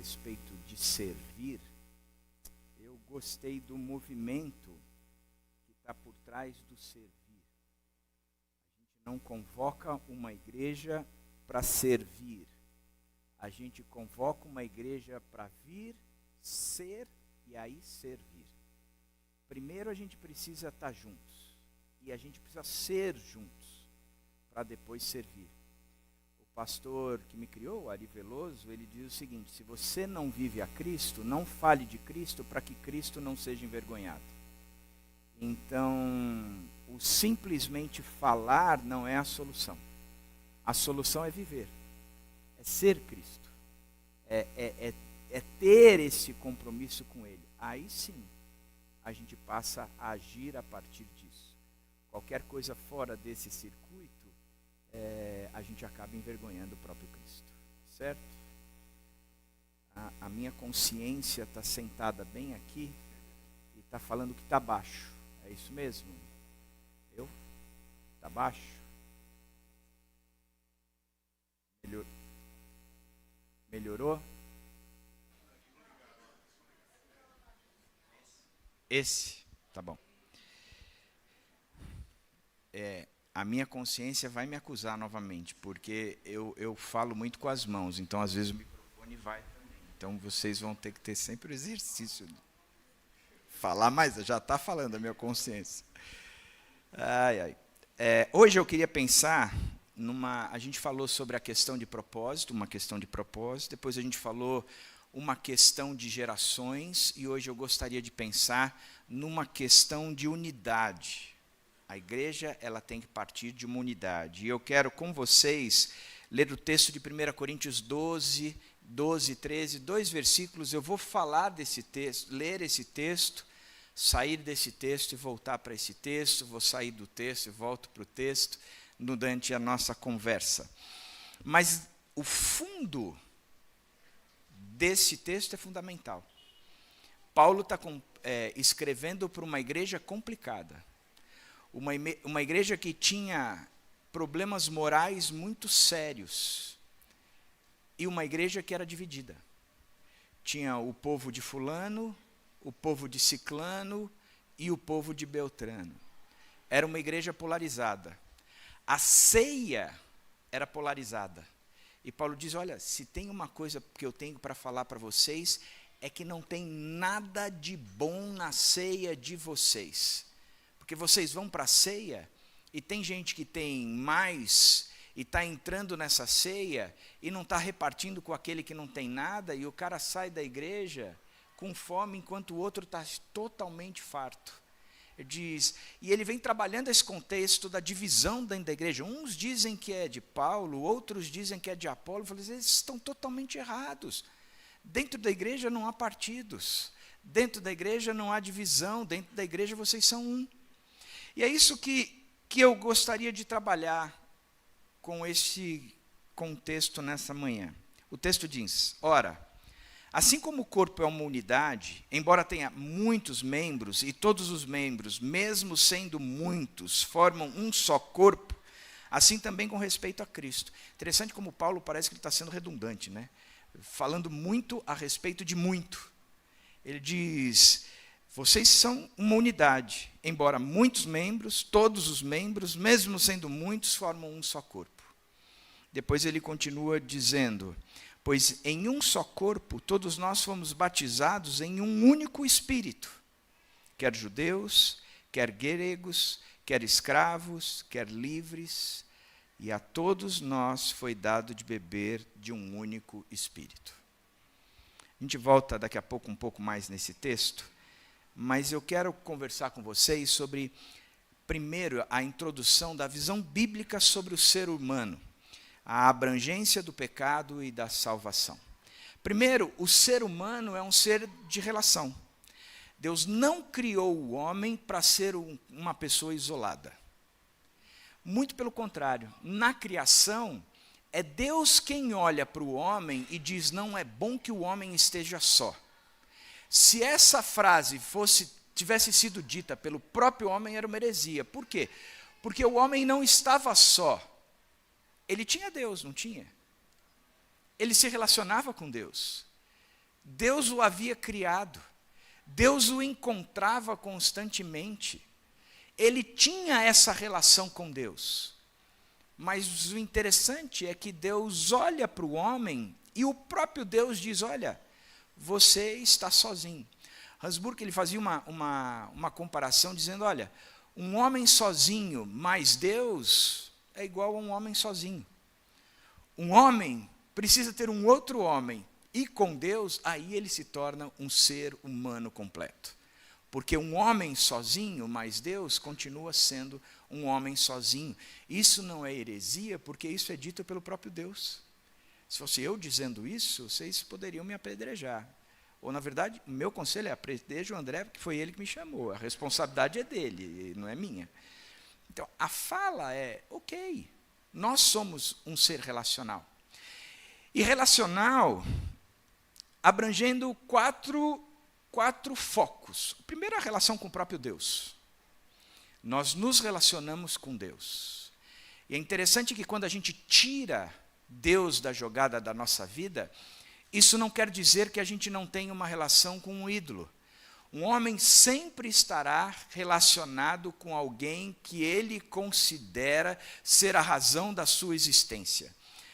respeito de servir, eu gostei do movimento que está por trás do servir. A gente não convoca uma igreja para servir. A gente convoca uma igreja para vir, ser e aí servir. Primeiro a gente precisa estar juntos. E a gente precisa ser juntos para depois servir. O pastor que me criou, Ari Veloso, ele diz o seguinte: se você não vive a Cristo, não fale de Cristo para que Cristo não seja envergonhado. Então, o simplesmente falar não é a solução. A solução é viver, é ser Cristo, é ter esse compromisso com Ele. Aí sim, a gente passa a agir a partir disso. Qualquer coisa fora desse circuito, a gente acaba envergonhando o próprio Cristo, certo? A minha consciência está sentada bem aqui e está falando que está baixo. É isso mesmo? Está baixo? Melhorou? Esse? Tá bom. A minha consciência vai me acusar novamente, porque eu falo muito com as mãos, então às vezes o microfone vai também. Então vocês vão ter que ter sempre o exercício de falar mais, já está falando a minha consciência. Hoje eu queria pensar a gente falou sobre a questão de propósito, uma questão de propósito, depois a gente falou uma questão de gerações, e hoje eu gostaria de pensar numa questão de unidade. A igreja, ela tem que partir de uma unidade. E eu quero, com vocês, ler o texto de 1 Coríntios 12, 13, 2 versículos. Eu vou falar desse texto, ler esse texto, sair desse texto e voltar para esse texto, vou sair do texto e volto para o texto durante a nossa conversa. Mas o fundo desse texto é fundamental. Paulo está escrevendo para uma igreja complicada. Uma igreja que tinha problemas morais muito sérios. E uma igreja que era dividida. Tinha o povo de fulano, o povo de ciclano e o povo de beltrano. Era uma igreja polarizada. A ceia era polarizada. E Paulo diz, olha, se tem uma coisa que eu tenho para falar para vocês, é que não tem nada de bom na ceia de vocês. Porque vocês vão para a ceia, e tem gente que tem mais, e está entrando nessa ceia, e não está repartindo com aquele que não tem nada, e o cara sai da igreja com fome, enquanto o outro está totalmente farto. Ele diz, e ele vem trabalhando esse contexto da divisão dentro da igreja. Uns dizem que é de Paulo, outros dizem que é de Apolo. Eu falei, eles estão totalmente errados. Dentro da igreja não há partidos. Dentro da igreja não há divisão. Dentro da igreja vocês são um. E é isso que eu gostaria de trabalhar com esse contexto nessa manhã. O texto diz, ora, assim como o corpo é uma unidade, embora tenha muitos membros, e todos os membros, mesmo sendo muitos, formam um só corpo, assim também com respeito a Cristo. Interessante como Paulo parece que ele está sendo redundante, né? Falando muito a respeito de muito. Ele diz, vocês são uma unidade, embora muitos membros, todos os membros, mesmo sendo muitos, formam um só corpo. Depois ele continua dizendo, pois em um só corpo, todos nós fomos batizados em um único Espírito, quer judeus, quer gregos, quer escravos, quer livres, e a todos nós foi dado de beber de um único Espírito. A gente volta daqui a pouco um pouco mais nesse texto, mas eu quero conversar com vocês sobre, primeiro, a introdução da visão bíblica sobre o ser humano, a abrangência do pecado e da salvação. Primeiro, o ser humano é um ser de relação. Deus não criou o homem para ser uma pessoa isolada. Muito pelo contrário, na criação, é Deus quem olha para o homem e diz, não é bom que o homem esteja só. Se essa frase tivesse sido dita pelo próprio homem, era uma heresia. Por quê? Porque o homem não estava só. Ele tinha Deus, não tinha? Ele se relacionava com Deus. Deus o havia criado. Deus o encontrava constantemente. Ele tinha essa relação com Deus. Mas o interessante é que Deus olha para o homem e o próprio Deus diz, olha, você está sozinho. Hans Burke ele fazia uma comparação dizendo, olha, um homem sozinho mais Deus é igual a um homem sozinho. Um homem precisa ter um outro homem, e com Deus, aí ele se torna um ser humano completo. Porque um homem sozinho mais Deus continua sendo um homem sozinho. Isso não é heresia, porque isso é dito pelo próprio Deus. Se fosse eu dizendo isso, vocês poderiam me apedrejar. Ou, na verdade, o meu conselho é apedreje o André, porque foi ele que me chamou. A responsabilidade é dele, não é minha. Então, a fala é, ok, nós somos um ser relacional. E relacional, abrangendo quatro focos. O primeiro é a relação com o próprio Deus. Nós nos relacionamos com Deus. E é interessante que quando a gente tira Deus da jogada da nossa vida, isso não quer dizer que a gente não tenha uma relação com um ídolo. Um homem sempre estará relacionado com alguém que ele considera ser a razão da sua existência.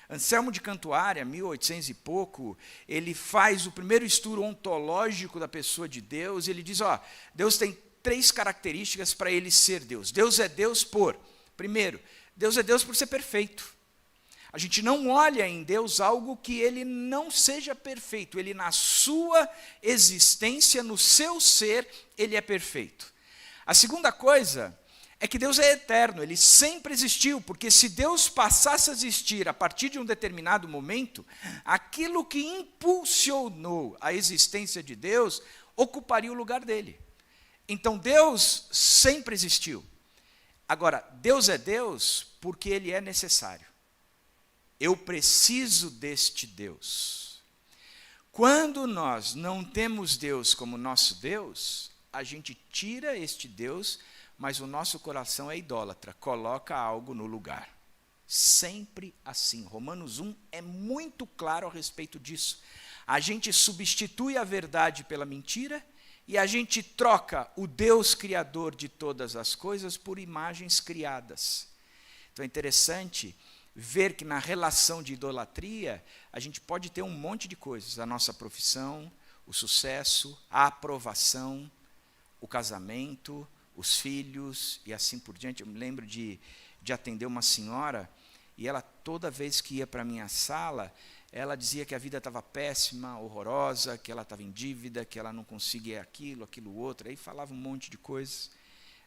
Anselmo de Cantuária, 1800 e pouco, ele faz o primeiro estudo ontológico da pessoa de Deus, e ele diz, Deus tem 3 características para ele ser Deus. Deus é Deus primeiro, Deus é Deus por ser perfeito. A gente não olha em Deus algo que ele não seja perfeito, ele na sua existência, no seu ser, ele é perfeito. A segunda coisa é que Deus é eterno, ele sempre existiu, porque se Deus passasse a existir a partir de um determinado momento, aquilo que impulsionou a existência de Deus ocuparia o lugar dele. Então Deus sempre existiu. Agora, Deus é Deus porque ele é necessário. Eu preciso deste Deus. Quando nós não temos Deus como nosso Deus, a gente tira este Deus, mas o nosso coração é idólatra, coloca algo no lugar. Sempre assim. Romanos 1 é muito claro a respeito disso. A gente substitui a verdade pela mentira e a gente troca o Deus criador de todas as coisas por imagens criadas. Então é interessante ver que na relação de idolatria, a gente pode ter um monte de coisas. A nossa profissão, o sucesso, a aprovação, o casamento, os filhos e assim por diante. Eu me lembro de atender uma senhora, e ela toda vez que ia para a minha sala, ela dizia que a vida estava péssima, horrorosa, que ela estava em dívida, que ela não conseguia aquilo outro, aí falava um monte de coisas.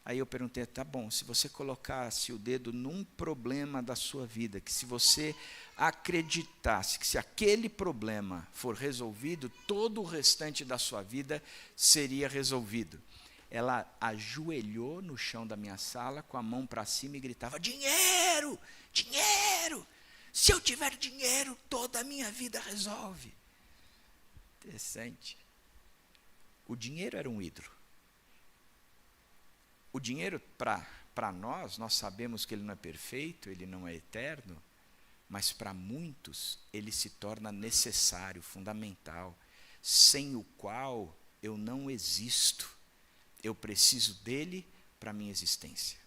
Aí eu perguntei, tá bom, se você colocasse o dedo num problema da sua vida, que se você acreditasse que se aquele problema for resolvido, todo o restante da sua vida seria resolvido. Ela ajoelhou no chão da minha sala, com a mão para cima e gritava, dinheiro, dinheiro, se eu tiver dinheiro, toda a minha vida resolve. Interessante. O dinheiro era um ídolo. O dinheiro, para nós sabemos que ele não é perfeito, ele não é eterno, mas para muitos ele se torna necessário, fundamental, sem o qual eu não existo. Eu preciso dele para a minha existência.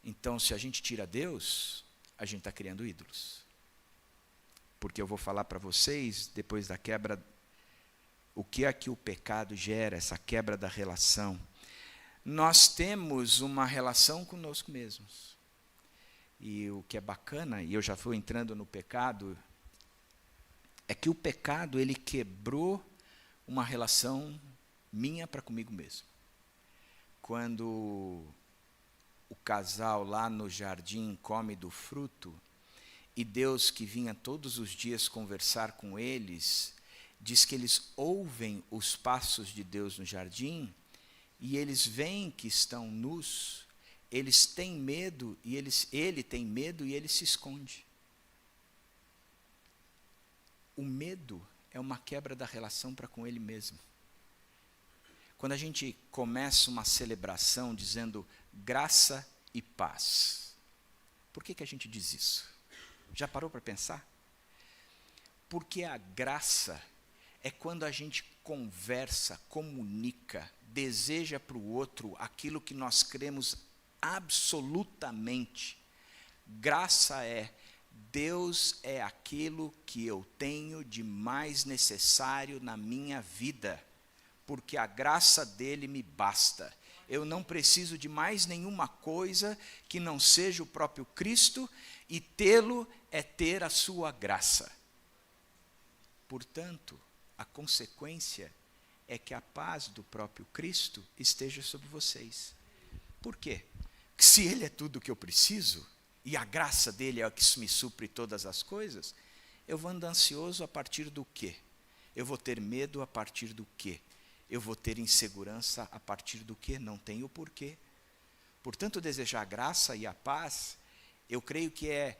Então, se a gente tira Deus, a gente está criando ídolos. Porque eu vou falar para vocês, depois da quebra, o que é que o pecado gera, essa quebra da relação. Nós temos uma relação conosco mesmos. E o que é bacana, e eu já fui entrando no pecado, é que o pecado ele quebrou uma relação minha para comigo mesmo. Quando o casal lá no jardim come do fruto, e Deus que vinha todos os dias conversar com eles, diz que eles ouvem os passos de Deus no jardim, e eles veem que estão nus, eles têm medo, e ele tem medo e ele se esconde. O medo é uma quebra da relação para com ele mesmo. Quando a gente começa uma celebração dizendo graça e paz, por que a gente diz isso? Já parou para pensar? Porque a graça é quando a gente conversa, comunica, deseja para o outro aquilo que nós cremos absolutamente. Graça é: Deus é aquilo que eu tenho de mais necessário na minha vida, porque a graça dele me basta. Eu não preciso de mais nenhuma coisa que não seja o próprio Cristo, e tê-lo é ter a sua graça. Portanto, a consequência é que a paz do próprio Cristo esteja sobre vocês. Por quê? Porque se ele é tudo o que eu preciso, e a graça dele é o que me supre todas as coisas, eu vou andar ansioso a partir do quê? Eu vou ter medo a partir do quê? Eu vou ter insegurança a partir do quê? Não tenho porquê. Portanto, desejar a graça e a paz, eu creio que é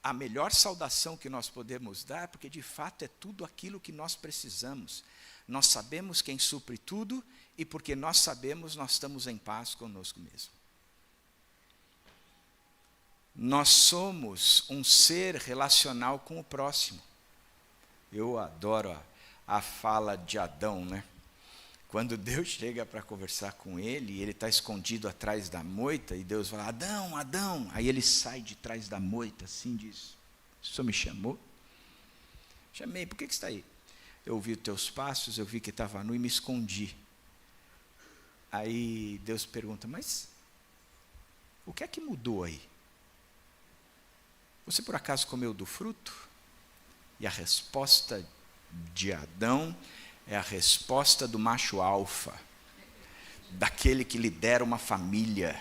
a melhor saudação que nós podemos dar, porque de fato é tudo aquilo que nós precisamos. Nós sabemos quem supre tudo, e porque nós sabemos, nós estamos em paz conosco mesmo. Nós somos um ser relacional com o próximo. Eu adoro a fala de Adão, né? Quando Deus chega para conversar com ele, ele está escondido atrás da moita, e Deus fala: Adão, Adão. Aí ele sai de trás da moita, assim, diz: o senhor me chamou? Chamei. Por que você está aí? Eu ouvi os teus passos, eu vi que estava nu e me escondi. Aí Deus pergunta: mas o que é que mudou aí? Você por acaso comeu do fruto? E a resposta de Adão é a resposta do macho alfa, daquele que lidera uma família,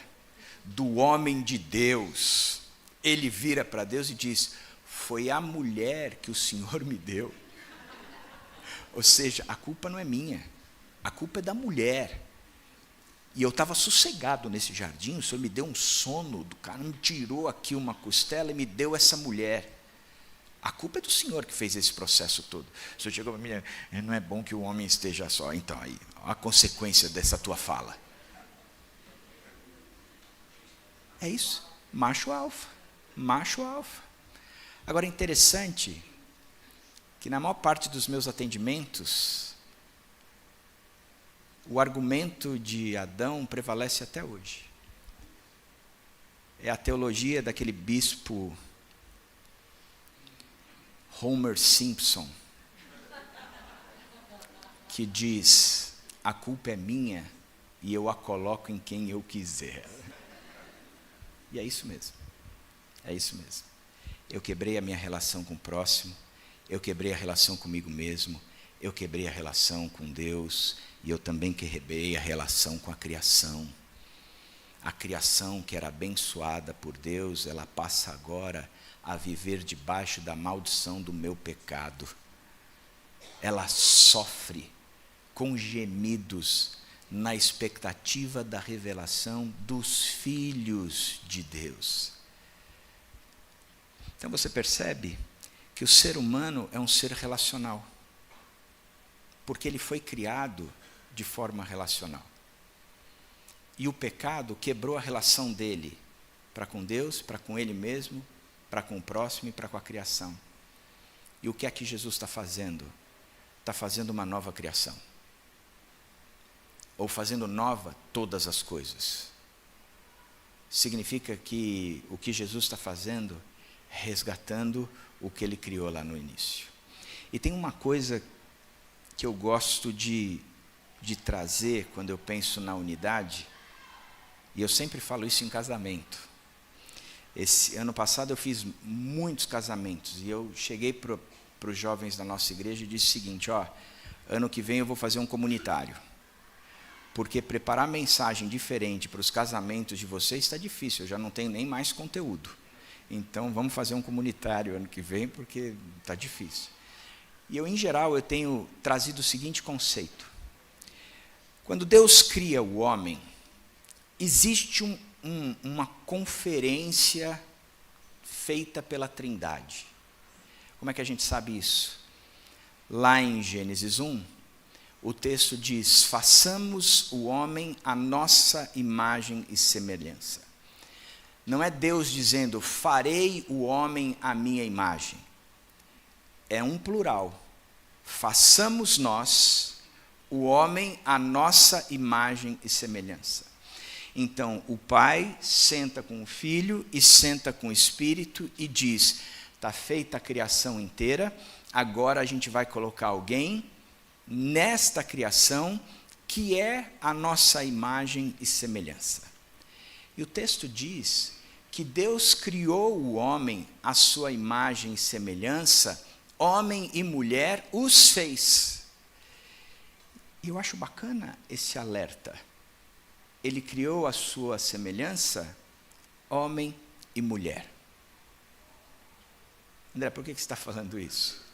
do homem de Deus. Ele vira para Deus e diz: foi a mulher que o Senhor me deu. Ou seja, a culpa não é minha, a culpa é da mulher. E eu estava sossegado nesse jardim, o Senhor me deu um sono do cara, me tirou aqui uma costela e me deu essa mulher. A culpa é do Senhor que fez esse processo todo. O Senhor chegou para mim: não é bom que o homem esteja só. Então, aí, a consequência dessa tua fala. É isso, macho alfa, macho alfa. Agora, é interessante que na maior parte dos meus atendimentos, o argumento de Adão prevalece até hoje. É a teologia daquele bispo Homer Simpson, que diz: a culpa é minha e eu a coloco em quem eu quiser. E é isso mesmo, é isso mesmo. Eu quebrei a minha relação com o próximo, eu quebrei a relação comigo mesmo, eu quebrei a relação com Deus, e eu também quebrei a relação com a criação. A criação que era abençoada por Deus, ela passa agora a viver debaixo da maldição do meu pecado. Ela sofre com gemidos na expectativa da revelação dos filhos de Deus. Então você percebe que o ser humano é um ser relacional, porque ele foi criado de forma relacional. E o pecado quebrou a relação dele para com Deus, para com ele mesmo, para com o próximo e para com a criação. E o que é que Jesus está fazendo? Está fazendo uma nova criação. Ou fazendo nova todas as coisas. Significa que o que Jesus está fazendo é resgatando o que ele criou lá no início. E tem uma coisa que eu gosto de trazer quando eu penso na unidade, e eu sempre falo isso em casamento. Esse ano passado eu fiz muitos casamentos, e eu cheguei para os jovens da nossa igreja e disse o seguinte: ano que vem eu vou fazer um comunitário, porque preparar mensagem diferente para os casamentos de vocês está difícil, eu já não tenho nem mais conteúdo. Então vamos fazer um comunitário ano que vem, porque está difícil. E eu, em geral, eu tenho trazido o seguinte conceito: quando Deus cria o homem, existe uma conferência feita pela Trindade. Como é que a gente sabe isso? Lá em Gênesis 1, o texto diz: façamos o homem à nossa imagem e semelhança. Não é Deus dizendo: farei o homem à minha imagem. é um plural. Façamos nós o homem à nossa imagem e semelhança. Então, o pai senta com o filho e senta com o espírito e diz: está feita a criação inteira, agora a gente vai colocar alguém nesta criação que é a nossa imagem e semelhança. E o texto diz que Deus criou o homem à sua imagem e semelhança, homem e mulher os fez. E eu acho bacana esse alerta. Ele criou a sua semelhança, homem e mulher. André, por que você está falando isso?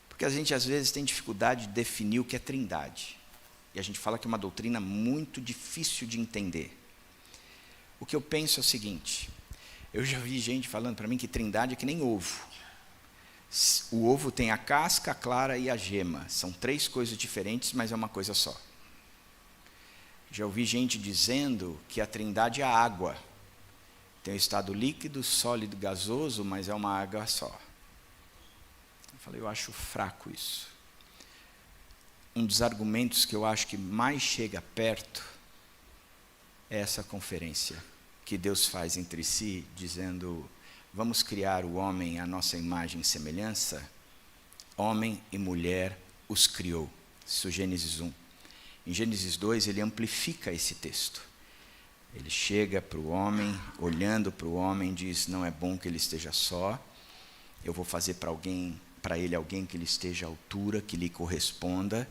Porque a gente às vezes tem dificuldade de definir o que é trindade. E a gente fala que é uma doutrina muito difícil de entender. O que eu penso é o seguinte: eu já vi gente falando para mim que trindade é que nem ovo. O ovo tem a casca, a clara e a gema. São 3 coisas diferentes, mas é uma coisa só. Já ouvi gente dizendo que a trindade é a água. Tem o estado líquido, sólido, gasoso, mas é uma água só. Eu falei, eu acho fraco isso. Um dos argumentos que eu acho que mais chega perto é essa conferência que Deus faz entre si, dizendo: vamos criar o homem à nossa imagem e semelhança. Homem e mulher os criou. Isso é Gênesis 1. Em Gênesis 2, ele amplifica esse texto. Ele chega para o homem, olhando para o homem, diz: não é bom que ele esteja só. Eu vou fazer para ele alguém que lhe esteja à altura, que lhe corresponda.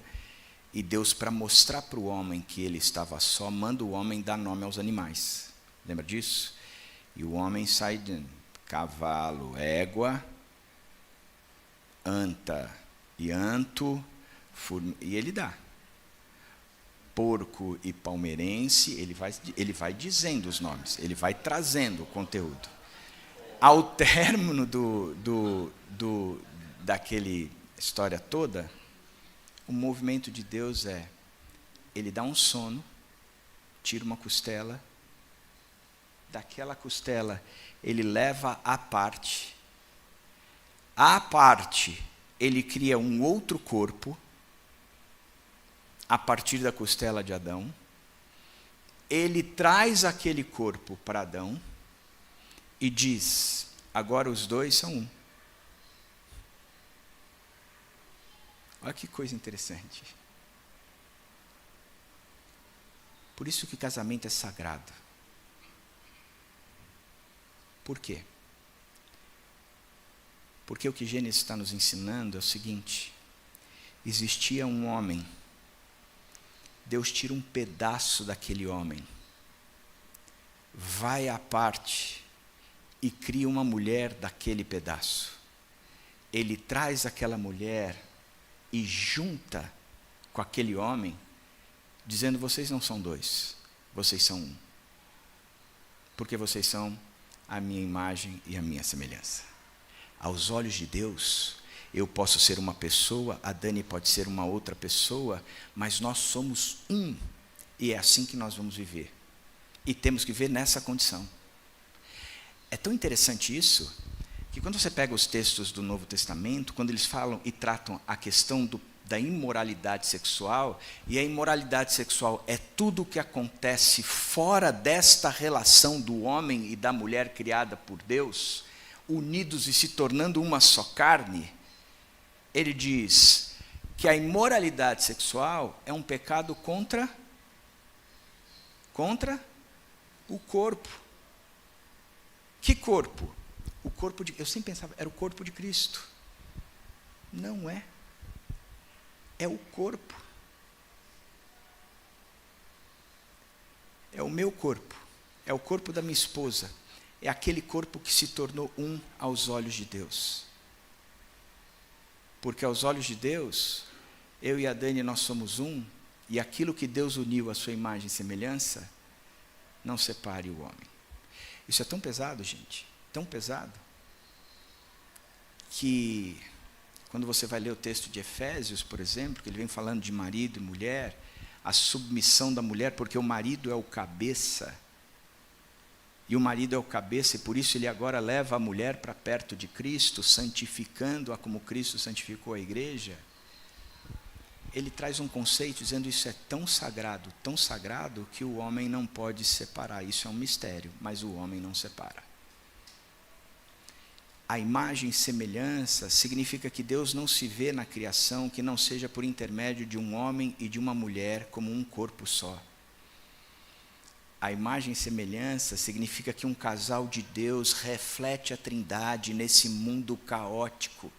E Deus, para mostrar para o homem que ele estava só, manda o homem dar nome aos animais. Lembra disso? E o homem sai de cavalo, égua, anta e anto, e ele dá. Porco e palmeirense, ele vai dizendo os nomes, ele vai trazendo o conteúdo. Ao término daquele história toda, o movimento de Deus é: ele dá um sono, tira uma costela, daquela costela ele leva à parte ele cria um outro corpo, a partir da costela de Adão, ele traz aquele corpo para Adão e diz: agora os dois são um. Olha que coisa interessante. Por isso que casamento é sagrado. Por quê? Porque o que Gênesis está nos ensinando é o seguinte: existia um homem, Deus tira um pedaço daquele homem, vai à parte e cria uma mulher daquele pedaço. Ele traz aquela mulher e junta com aquele homem, dizendo: vocês não são 2, vocês são um. Porque vocês são a minha imagem e a minha semelhança. Aos olhos de Deus, eu posso ser uma pessoa, a Dani pode ser uma outra pessoa, mas nós somos um. E é assim que nós vamos viver. E temos que viver nessa condição. É tão interessante isso, que quando você pega os textos do Novo Testamento, quando eles falam e tratam a questão da imoralidade sexual, e a imoralidade sexual é tudo o que acontece fora desta relação do homem e da mulher criada por Deus, unidos e se tornando uma só carne, ele diz que a imoralidade sexual é um pecado contra o corpo. Que corpo? O corpo eu sempre pensava, era o corpo de Cristo. Não é. É o corpo. É o meu corpo. É o corpo da minha esposa. É aquele corpo que se tornou um aos olhos de Deus. Porque aos olhos de Deus, eu e a Dani, nós somos um, e aquilo que Deus uniu à sua imagem e semelhança, não separe o homem. Isso é tão pesado, gente, tão pesado, que quando você vai ler o texto de Efésios, por exemplo, que ele vem falando de marido e mulher, a submissão da mulher, porque o marido é o cabeça, e o marido é o cabeça, e por isso ele agora leva a mulher para perto de Cristo, santificando-a como Cristo santificou a igreja, ele traz um conceito dizendo isso é tão sagrado, que o homem não pode separar. Isso é um mistério, mas o homem não separa. A imagem e semelhança significa que Deus não se vê na criação que não seja por intermédio de um homem e de uma mulher como um corpo só. A imagem e semelhança significa que um casal de Deus reflete a Trindade nesse mundo caótico.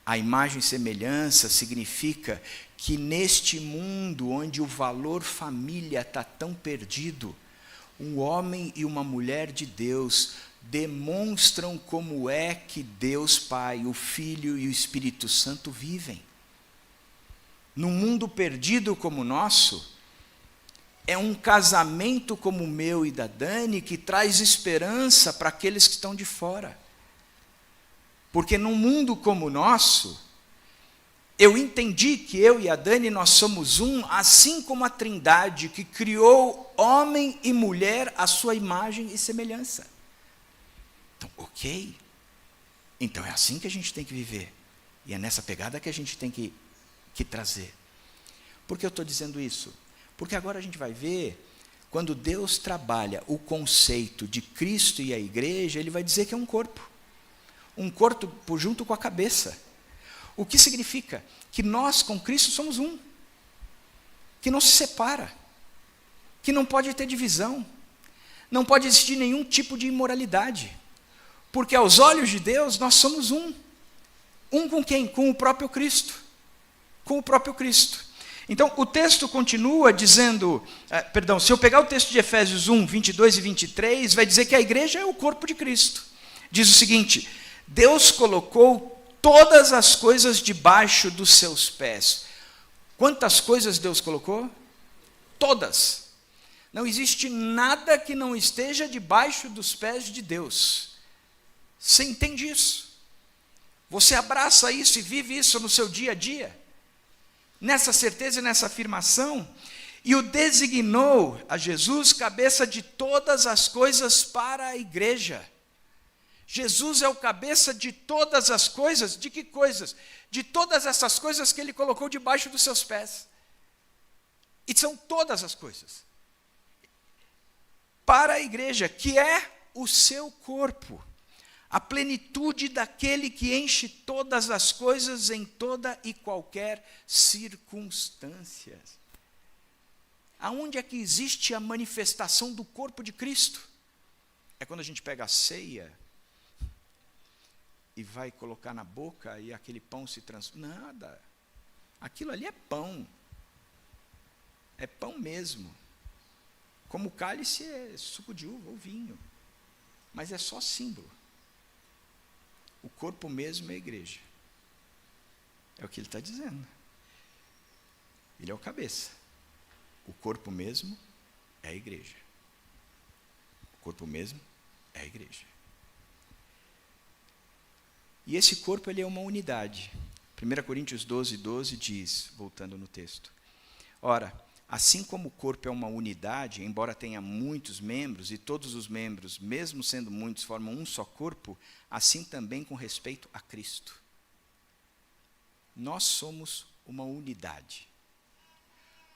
A imagem e semelhança significa que neste mundo onde o valor família está tão perdido, um homem e uma mulher de Deus demonstram como é que Deus Pai, o Filho e o Espírito Santo vivem. Num mundo perdido como o nosso, é um casamento como o meu e da Dani que traz esperança para aqueles que estão de fora. Porque num mundo como o nosso, eu entendi que eu e a Dani nós somos um, assim como a Trindade que criou homem e mulher à sua imagem e semelhança. Então, ok. Então é assim que a gente tem que viver. E é nessa pegada que a gente tem que trazer. Por que eu estou dizendo isso? Porque agora a gente vai ver, quando Deus trabalha o conceito de Cristo e a igreja, ele vai dizer que é um corpo. Um corpo junto com a cabeça. O que significa? Que nós com Cristo somos um. Que não se separa. Que não pode ter divisão. Não pode existir nenhum tipo de imoralidade. Porque aos olhos de Deus nós somos um. Um com quem? Com o próprio Cristo. Com o próprio Cristo. Então, o texto continua dizendo, se eu pegar o texto de Efésios 1, 22 e 23, vai dizer que a igreja é o corpo de Cristo. Diz o seguinte: Deus colocou todas as coisas debaixo dos seus pés. Quantas coisas Deus colocou? Todas. Não existe nada que não esteja debaixo dos pés de Deus. Você entende isso? Você abraça isso e vive isso no seu dia a dia? Nessa certeza e nessa afirmação, e o designou a Jesus cabeça de todas as coisas para a igreja. Jesus é o cabeça de todas as coisas. De que coisas? De todas essas coisas que ele colocou debaixo dos seus pés. E são todas as coisas. Para a igreja, que é o seu corpo. A plenitude daquele que enche todas as coisas em toda e qualquer circunstância. Aonde é que existe a manifestação do corpo de Cristo? É quando a gente pega a ceia e vai colocar na boca e aquele pão se transforma. Nada. Aquilo ali é pão. É pão mesmo. Como o cálice é suco de uva ou vinho. Mas é só símbolo. O corpo mesmo é a igreja. É o que ele está dizendo. Ele é o cabeça. O corpo mesmo é a igreja. O corpo mesmo é a igreja. E esse corpo ele é uma unidade. 1 Coríntios 12, 12 diz, voltando no texto: ora, assim como o corpo é uma unidade, embora tenha muitos membros, e todos os membros, mesmo sendo muitos, formam um só corpo, assim também com respeito a Cristo. Nós somos uma unidade.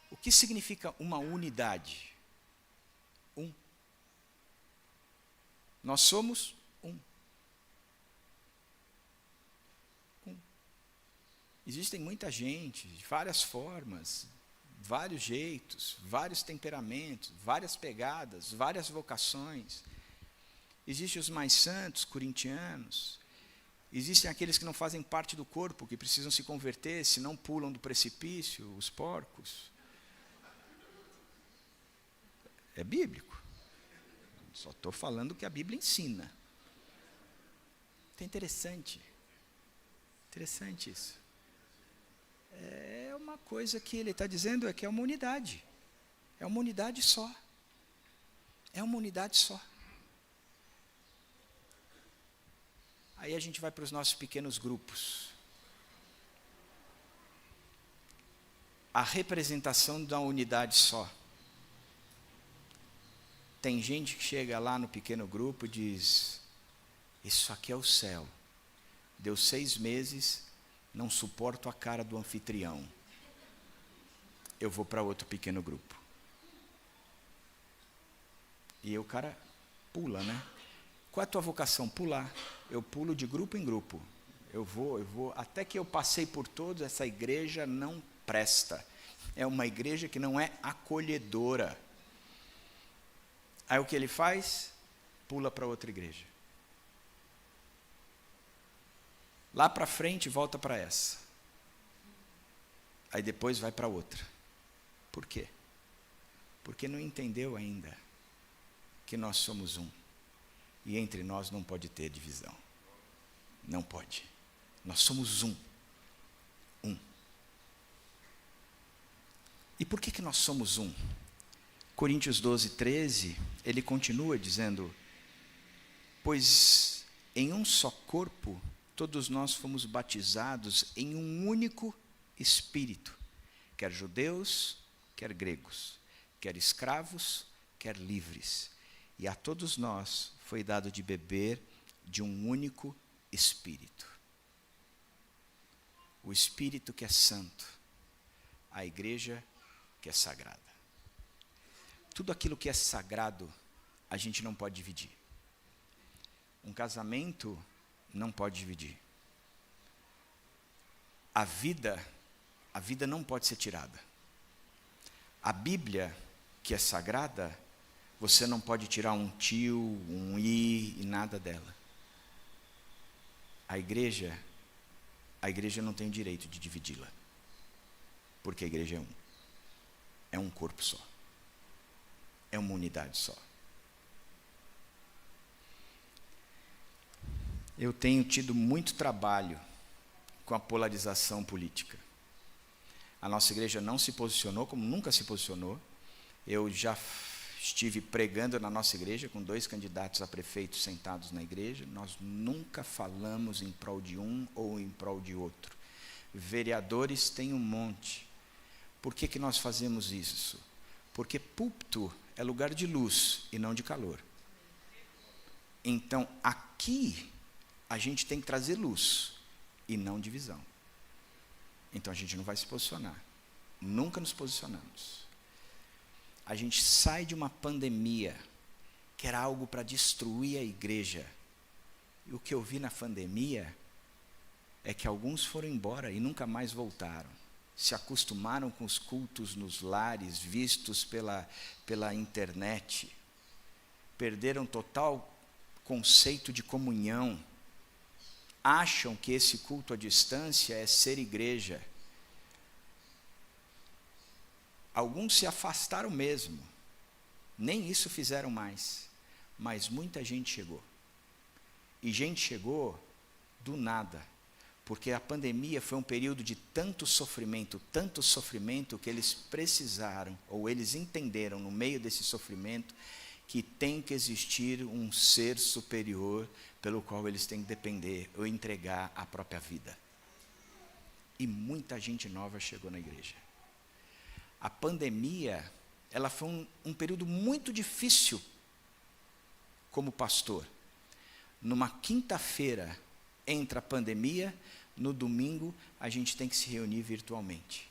O que significa uma unidade? Um. Nós somos um. Existem muita gente, de várias formas, vários jeitos, vários temperamentos, várias pegadas, várias vocações. Existem os mais santos, corintianos. Existem aqueles que não fazem parte do corpo, que precisam se converter, senão pulam do precipício, os porcos. É bíblico. Só estou falando o que a Bíblia ensina. É interessante. Interessante isso. É uma coisa que ele está dizendo é que é uma unidade. É uma unidade só. É uma unidade só. Aí a gente vai para os nossos pequenos grupos. A representação da unidade só. Tem gente que chega lá no pequeno grupo e diz: isso aqui é o céu. Deu 6 meses, não suporto a cara do anfitrião. Eu vou para outro pequeno grupo. E aí o cara pula, né? Qual é a tua vocação? Pular. Eu pulo de grupo em grupo. Eu vou, até que eu passei por todos, essa igreja não presta. É uma igreja que não é acolhedora. Aí o que ele faz? Pula para outra igreja. Lá para frente, volta para essa. Aí depois vai para outra. Por quê? Porque não entendeu ainda que nós somos um. E entre nós não pode ter divisão. Não pode. Nós somos um. Um. E por que nós somos um? Coríntios 12, 13, ele continua dizendo: pois em um só corpo todos nós fomos batizados em um único Espírito, quer judeus, quer gregos, quer escravos, quer livres. E a todos nós foi dado de beber de um único Espírito. O Espírito que é santo, a igreja que é sagrada. Tudo aquilo que é sagrado, a gente não pode dividir. Um casamento não pode dividir. A vida não pode ser tirada. A Bíblia, que é sagrada, você não pode tirar um tio, um i e nada dela. A igreja não tem o direito de dividi-la. Porque a igreja é um. É um corpo só. É uma unidade só. Eu tenho tido muito trabalho com a polarização política. A nossa igreja não se posicionou como nunca se posicionou. Eu já estive pregando na nossa igreja com 2 candidatos a prefeito sentados na igreja. Nós nunca falamos em prol de um ou em prol de outro. Vereadores tem um monte. Por que nós fazemos isso? Porque púlpito é lugar de luz e não de calor. Então, aqui, a gente tem que trazer luz e não divisão. Então, a gente não vai se posicionar. Nunca nos posicionamos. A gente sai de uma pandemia, que era algo para destruir a igreja. E o que eu vi na pandemia é que alguns foram embora e nunca mais voltaram. Se acostumaram com os cultos nos lares, vistos pela internet. Perderam total conceito de comunhão. Acham que esse culto à distância é ser igreja. Alguns se afastaram mesmo. Nem isso fizeram mais. Mas muita gente chegou. E gente chegou do nada. Porque a pandemia foi um período de tanto sofrimento, que eles precisaram, ou eles entenderam no meio desse sofrimento, que tem que existir um ser superior pelo qual eles têm que depender ou entregar a própria vida. E muita gente nova chegou na igreja. A pandemia, ela foi um período muito difícil como pastor. Numa quinta-feira entra a pandemia, no domingo a gente tem que se reunir virtualmente.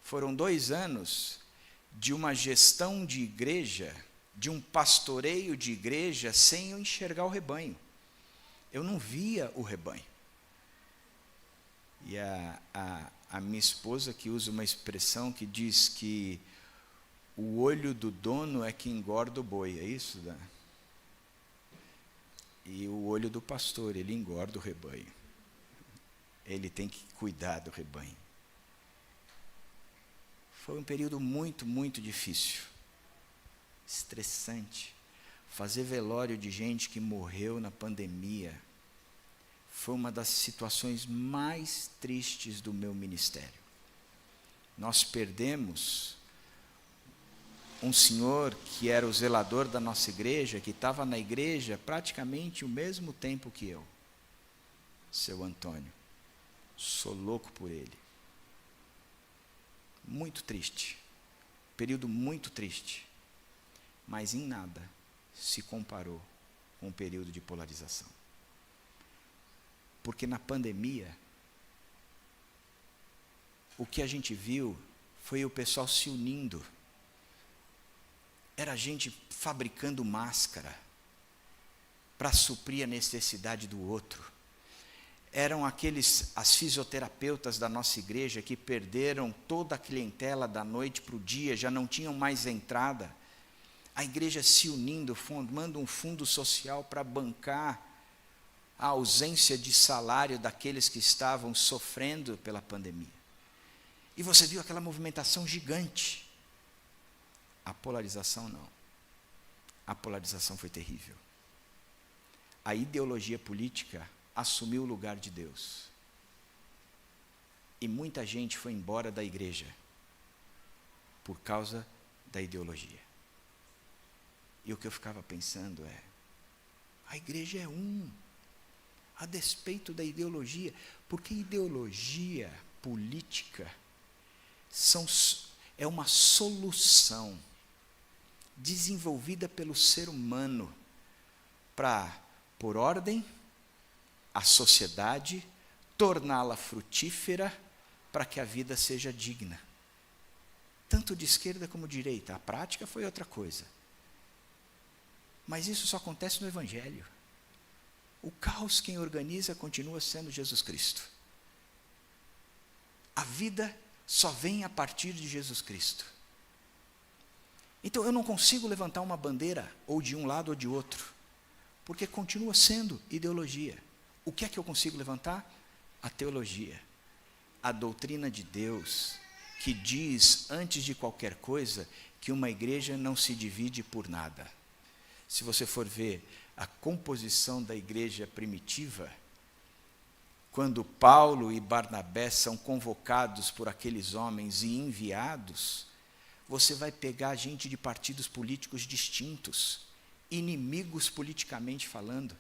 Foram 2 anos de uma gestão de igreja, de um pastoreio de igreja, sem eu enxergar o rebanho. Eu não via o rebanho. E a minha esposa, que usa uma expressão que diz que o olho do dono é que engorda o boi, é isso, Dan? E o olho do pastor, ele engorda o rebanho. Ele tem que cuidar do rebanho. Foi um período muito, muito difícil. Estressante. Fazer velório de gente que morreu na pandemia foi uma das situações mais tristes do meu ministério. Nós perdemos um senhor que era o zelador da nossa igreja, que estava na igreja praticamente o mesmo tempo que eu, seu Antônio. Sou louco por ele. Muito triste. Período muito triste. mas em nada se comparou com o período de polarização. Porque na pandemia, o que a gente viu foi o pessoal se unindo. Era gente fabricando máscara para suprir a necessidade do outro. Eram as fisioterapeutas da nossa igreja que perderam toda a clientela da noite para o dia, já não tinham mais entrada. A igreja se unindo, formando um fundo social para bancar a ausência de salário daqueles que estavam sofrendo pela pandemia. E você viu aquela movimentação gigante. A polarização não. A polarização foi terrível. A ideologia política assumiu o lugar de Deus. E muita gente foi embora da igreja por causa da ideologia. E o que eu ficava pensando é, a igreja é a despeito da ideologia, porque ideologia política é uma solução desenvolvida pelo ser humano para pôr ordem à sociedade, torná-la frutífera para que a vida seja digna. Tanto de esquerda como de direita. A prática foi outra coisa. Mas isso só acontece no Evangelho. O caos quem organiza continua sendo Jesus Cristo. A vida só vem a partir de Jesus Cristo. Então eu não consigo levantar uma bandeira ou de um lado ou de outro, porque continua sendo ideologia. O que é que eu consigo levantar? A teologia, a doutrina de Deus, que diz, antes de qualquer coisa, que uma igreja não se divide por nada. Se você for ver a composição da igreja primitiva, quando Paulo e Barnabé são convocados por aqueles homens e enviados, você vai pegar gente de partidos políticos distintos, inimigos politicamente falando,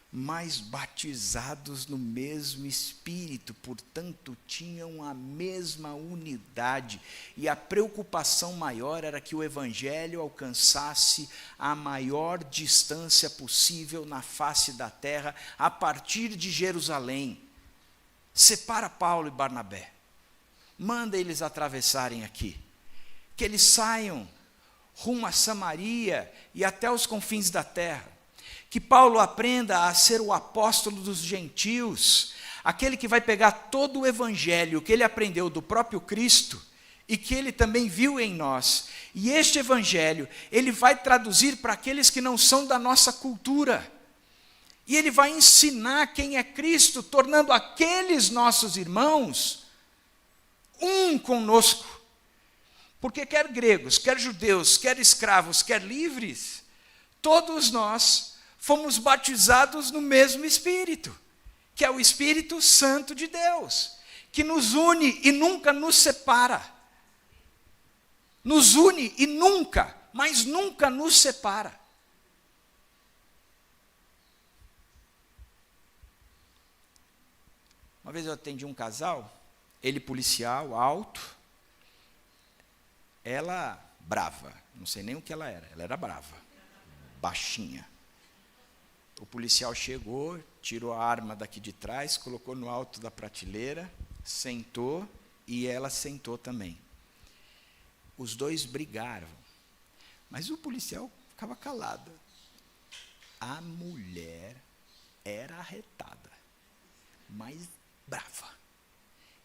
mas batizados no mesmo Espírito, portanto, tinham a mesma unidade. E a preocupação maior era que o Evangelho alcançasse a maior distância possível na face da terra, a partir de Jerusalém. Separa Paulo e Barnabé, manda eles atravessarem aqui, que eles saiam rumo a Samaria e até os confins da terra. Que Paulo aprenda a ser o apóstolo dos gentios, aquele que vai pegar todo o evangelho que ele aprendeu do próprio Cristo e que ele também viu em nós. E este evangelho, ele vai traduzir para aqueles que não são da nossa cultura. E ele vai ensinar quem é Cristo, tornando aqueles nossos irmãos um conosco. Porque quer gregos, quer judeus, quer escravos, quer livres, todos nós fomos batizados no mesmo Espírito, que é o Espírito Santo de Deus, que nos une e nunca nos separa. Nos une e nunca, mas nunca nos separa. Uma vez eu atendi um casal, ele policial, alto, ela brava, não sei nem o que ela era brava, baixinha. O policial chegou, tirou a arma daqui de trás, colocou no alto da prateleira, sentou e ela sentou também. Os dois brigaram, mas o policial ficava calado. A mulher era arretada, mas brava.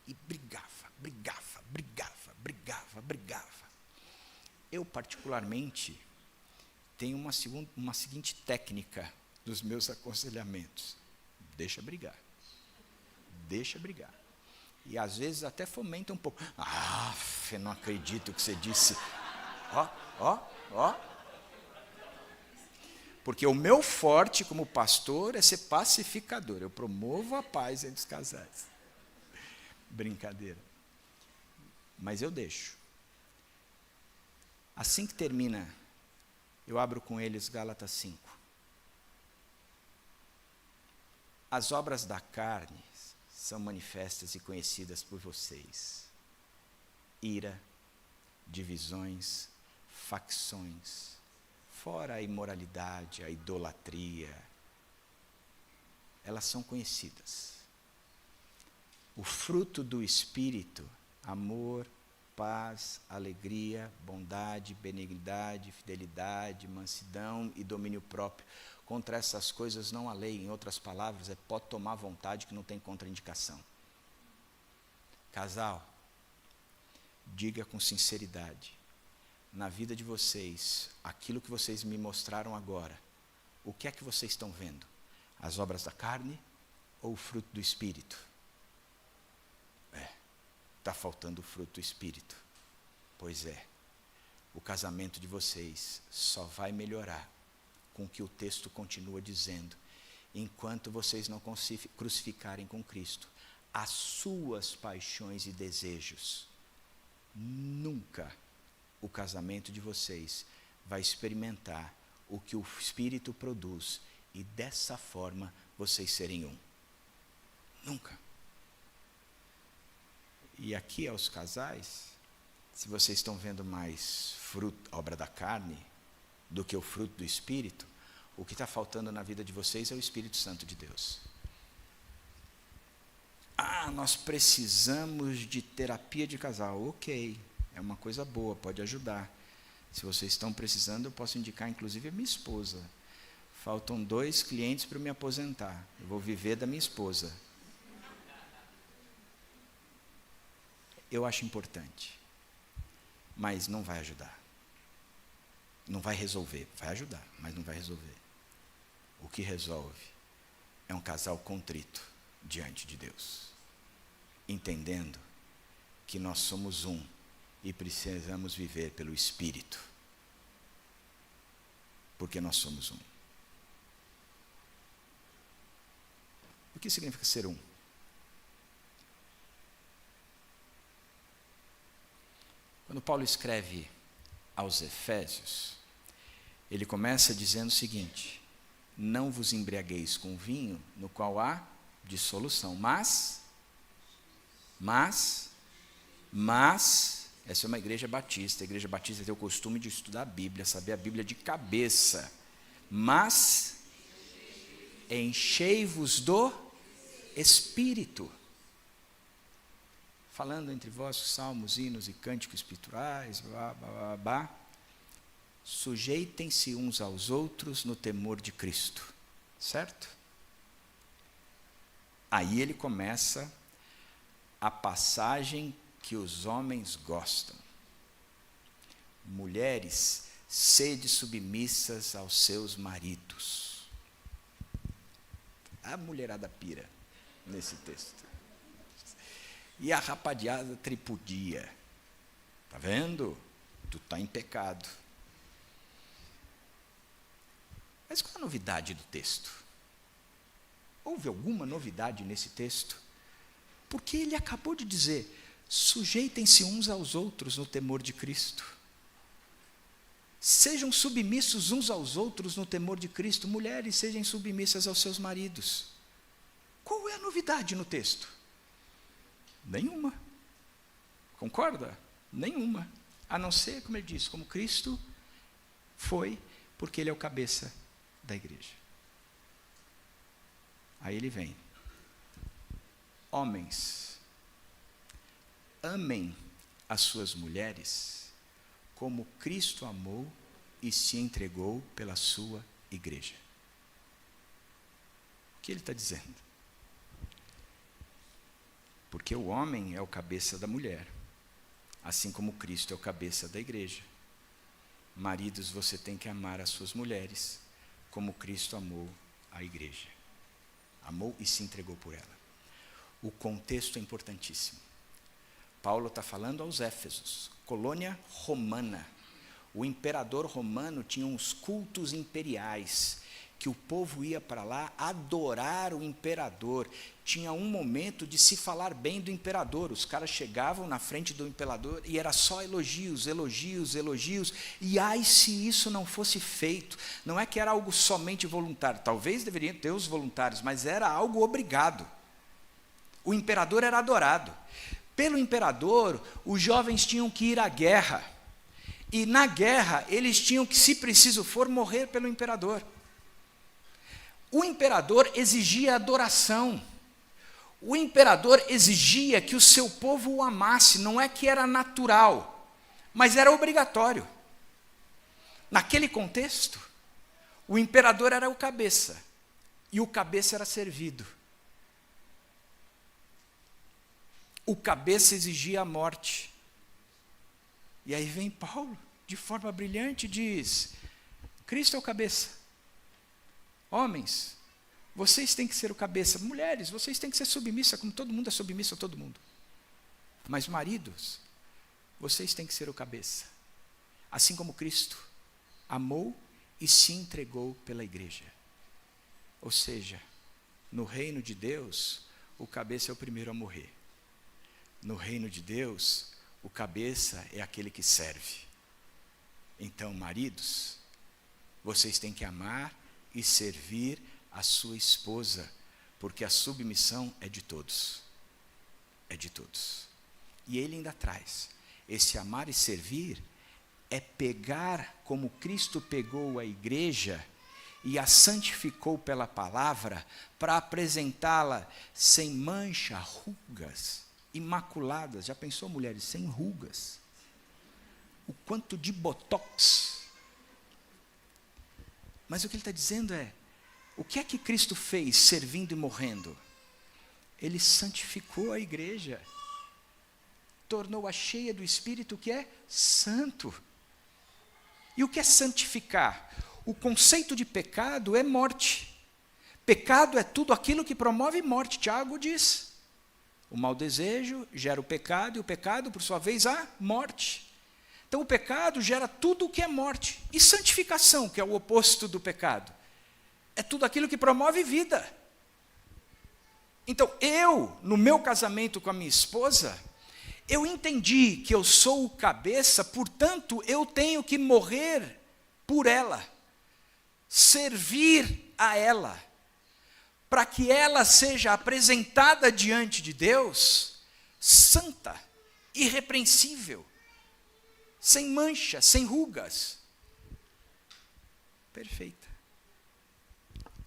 E brigava. Eu, particularmente, tenho uma seguinte técnica dos meus aconselhamentos: deixa brigar. E às vezes até fomenta um pouco. Eu não acredito o que você disse. Ó. Porque o meu forte como pastor é ser pacificador. Eu promovo a paz entre os casais. Brincadeira. Mas eu deixo. Assim que termina, eu abro com eles Gálatas 5. As obras da carne são manifestas e conhecidas por vocês: ira, divisões, facções, fora a imoralidade, a idolatria, elas são conhecidas. O fruto do Espírito, amor, paz, alegria, bondade, benignidade, fidelidade, mansidão e domínio próprio. Contra essas coisas não há lei. Em outras palavras, pode tomar vontade que não tem contraindicação. Casal, diga com sinceridade, na vida de vocês, aquilo que vocês me mostraram agora, o que é que vocês estão vendo? As obras da carne ou o fruto do Espírito? Está faltando o fruto do Espírito. Pois é, o casamento de vocês só vai melhorar com o que o texto continua dizendo, enquanto vocês não crucificarem com Cristo as suas paixões e desejos. Nunca o casamento de vocês vai experimentar o que o Espírito produz e dessa forma vocês serem um. Nunca. E aqui aos casais, se vocês estão vendo mais fruto, obra da carne, do que o fruto do Espírito, o que está faltando na vida de vocês é o Espírito Santo de Deus. Nós precisamos de terapia de casal. Ok, é uma coisa boa, pode ajudar. Se vocês estão precisando, eu posso indicar inclusive a minha esposa. Faltam 2 clientes para eu me aposentar. Eu vou viver da minha esposa. Eu acho importante, mas não vai ajudar. Não vai resolver. Vai ajudar, mas não vai resolver. O que resolve é um casal contrito diante de Deus, entendendo que nós somos um e precisamos viver pelo Espírito, porque nós somos um. O que significa ser um? Quando Paulo escreve aos Efésios, ele começa dizendo o seguinte: não vos embriagueis com vinho, no qual há dissolução, mas, essa é uma igreja batista. A igreja batista tem o costume de estudar a Bíblia, saber a Bíblia de cabeça. Mas enchei-vos do Espírito, falando entre vós salmos, hinos e cânticos espirituais, sujeitem-se uns aos outros no temor de Cristo, certo? Aí ele começa a passagem que os homens gostam. Mulheres, sede submissas aos seus maridos. A mulherada pira nesse texto. E a rapaziada tripudia. Está vendo? Tu está em pecado. Mas qual a novidade do texto? Houve alguma novidade nesse texto? Porque ele acabou de dizer: sujeitem-se uns aos outros no temor de Cristo. Sejam submissos uns aos outros no temor de Cristo. Mulheres, sejam submissas aos seus maridos. Qual é a novidade no texto? Nenhuma. Concorda? Nenhuma. A não ser, como ele diz, como Cristo foi, porque ele é o cabeça da igreja. Aí ele vem: homens, amem as suas mulheres como Cristo amou e se entregou pela sua igreja. O que ele está dizendo? Porque o homem é o cabeça da mulher, assim como Cristo é o cabeça da igreja. Maridos, você tem que amar as suas mulheres como Cristo amou a igreja. Amou e se entregou por ela. O contexto é importantíssimo. Paulo está falando aos Éfesos, colônia romana. O imperador romano tinha uns cultos imperiais, que o povo ia para lá adorar o imperador. Tinha um momento de se falar bem do imperador. Os caras chegavam na frente do imperador e era só elogios, elogios, elogios. E ai, se isso não fosse feito. Não é que era algo somente voluntário. Talvez deveriam ter os voluntários, mas era algo obrigado. O imperador era adorado. Pelo imperador, os jovens tinham que ir à guerra. E na guerra, eles tinham que, se preciso for, morrer pelo imperador. O imperador exigia adoração. O imperador exigia que o seu povo o amasse. Não é que era natural, mas era obrigatório. Naquele contexto, o imperador era o cabeça, e o cabeça era servido. O cabeça exigia a morte. E aí vem Paulo, de forma brilhante, e diz: Cristo é o cabeça. Homens, vocês têm que ser o cabeça. Mulheres, vocês têm que ser submissas, como todo mundo é submisso a todo mundo. Mas maridos, vocês têm que ser o cabeça. Assim como Cristo amou e se entregou pela igreja. Ou seja, no reino de Deus, o cabeça é o primeiro a morrer. No reino de Deus, o cabeça é aquele que serve. Então, maridos, vocês têm que amar e servir a sua esposa, porque a submissão é de todos. É de todos. E ele ainda traz, esse amar e servir é pegar como Cristo pegou a igreja e a santificou pela palavra, para apresentá-la sem mancha, rugas, imaculadas. Já pensou, mulheres, sem rugas? O quanto de botox. Mas o que ele está dizendo é, o que é que Cristo fez servindo e morrendo? Ele santificou a igreja, tornou-a cheia do Espírito, que é santo. E o que é santificar? O conceito de pecado é morte. Pecado é tudo aquilo que promove morte. Tiago diz, o mau desejo gera o pecado, e o pecado, por sua vez, a morte. Então, o pecado gera tudo o que é morte. E santificação, que é o oposto do pecado, é tudo aquilo que promove vida. Então, eu, no meu casamento com a minha esposa, eu entendi que eu sou o cabeça, portanto, eu tenho que morrer por ela, servir a ela, para que ela seja apresentada diante de Deus, santa, irrepreensível, sem mancha, sem rugas, perfeita.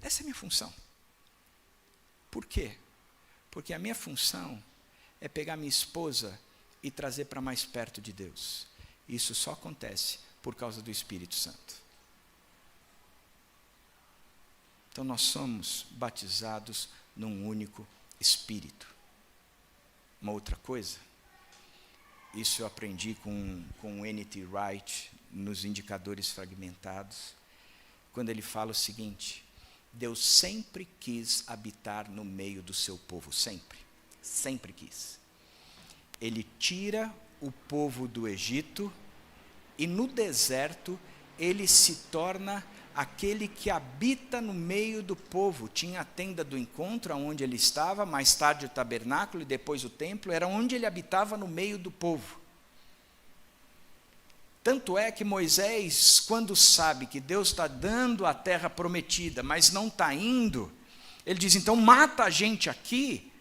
Essa é a minha função. Por quê? Porque a minha função é pegar minha esposa e trazer para mais perto de Deus. Isso só acontece por causa do Espírito Santo. Então nós somos batizados num único Espírito. Uma outra coisa, isso eu aprendi com N.T. Wright, nos indicadores fragmentados, quando ele fala o seguinte: Deus sempre quis habitar no meio do seu povo, sempre, sempre quis. Ele tira o povo do Egito e no deserto ele se torna aquele que habita no meio do povo. Tinha a tenda do encontro, onde ele estava, mais tarde o tabernáculo e depois o templo, era onde ele habitava no meio do povo. Tanto é que Moisés, quando sabe que Deus está dando a terra prometida, mas não está indo, ele diz, então mata a gente aqui,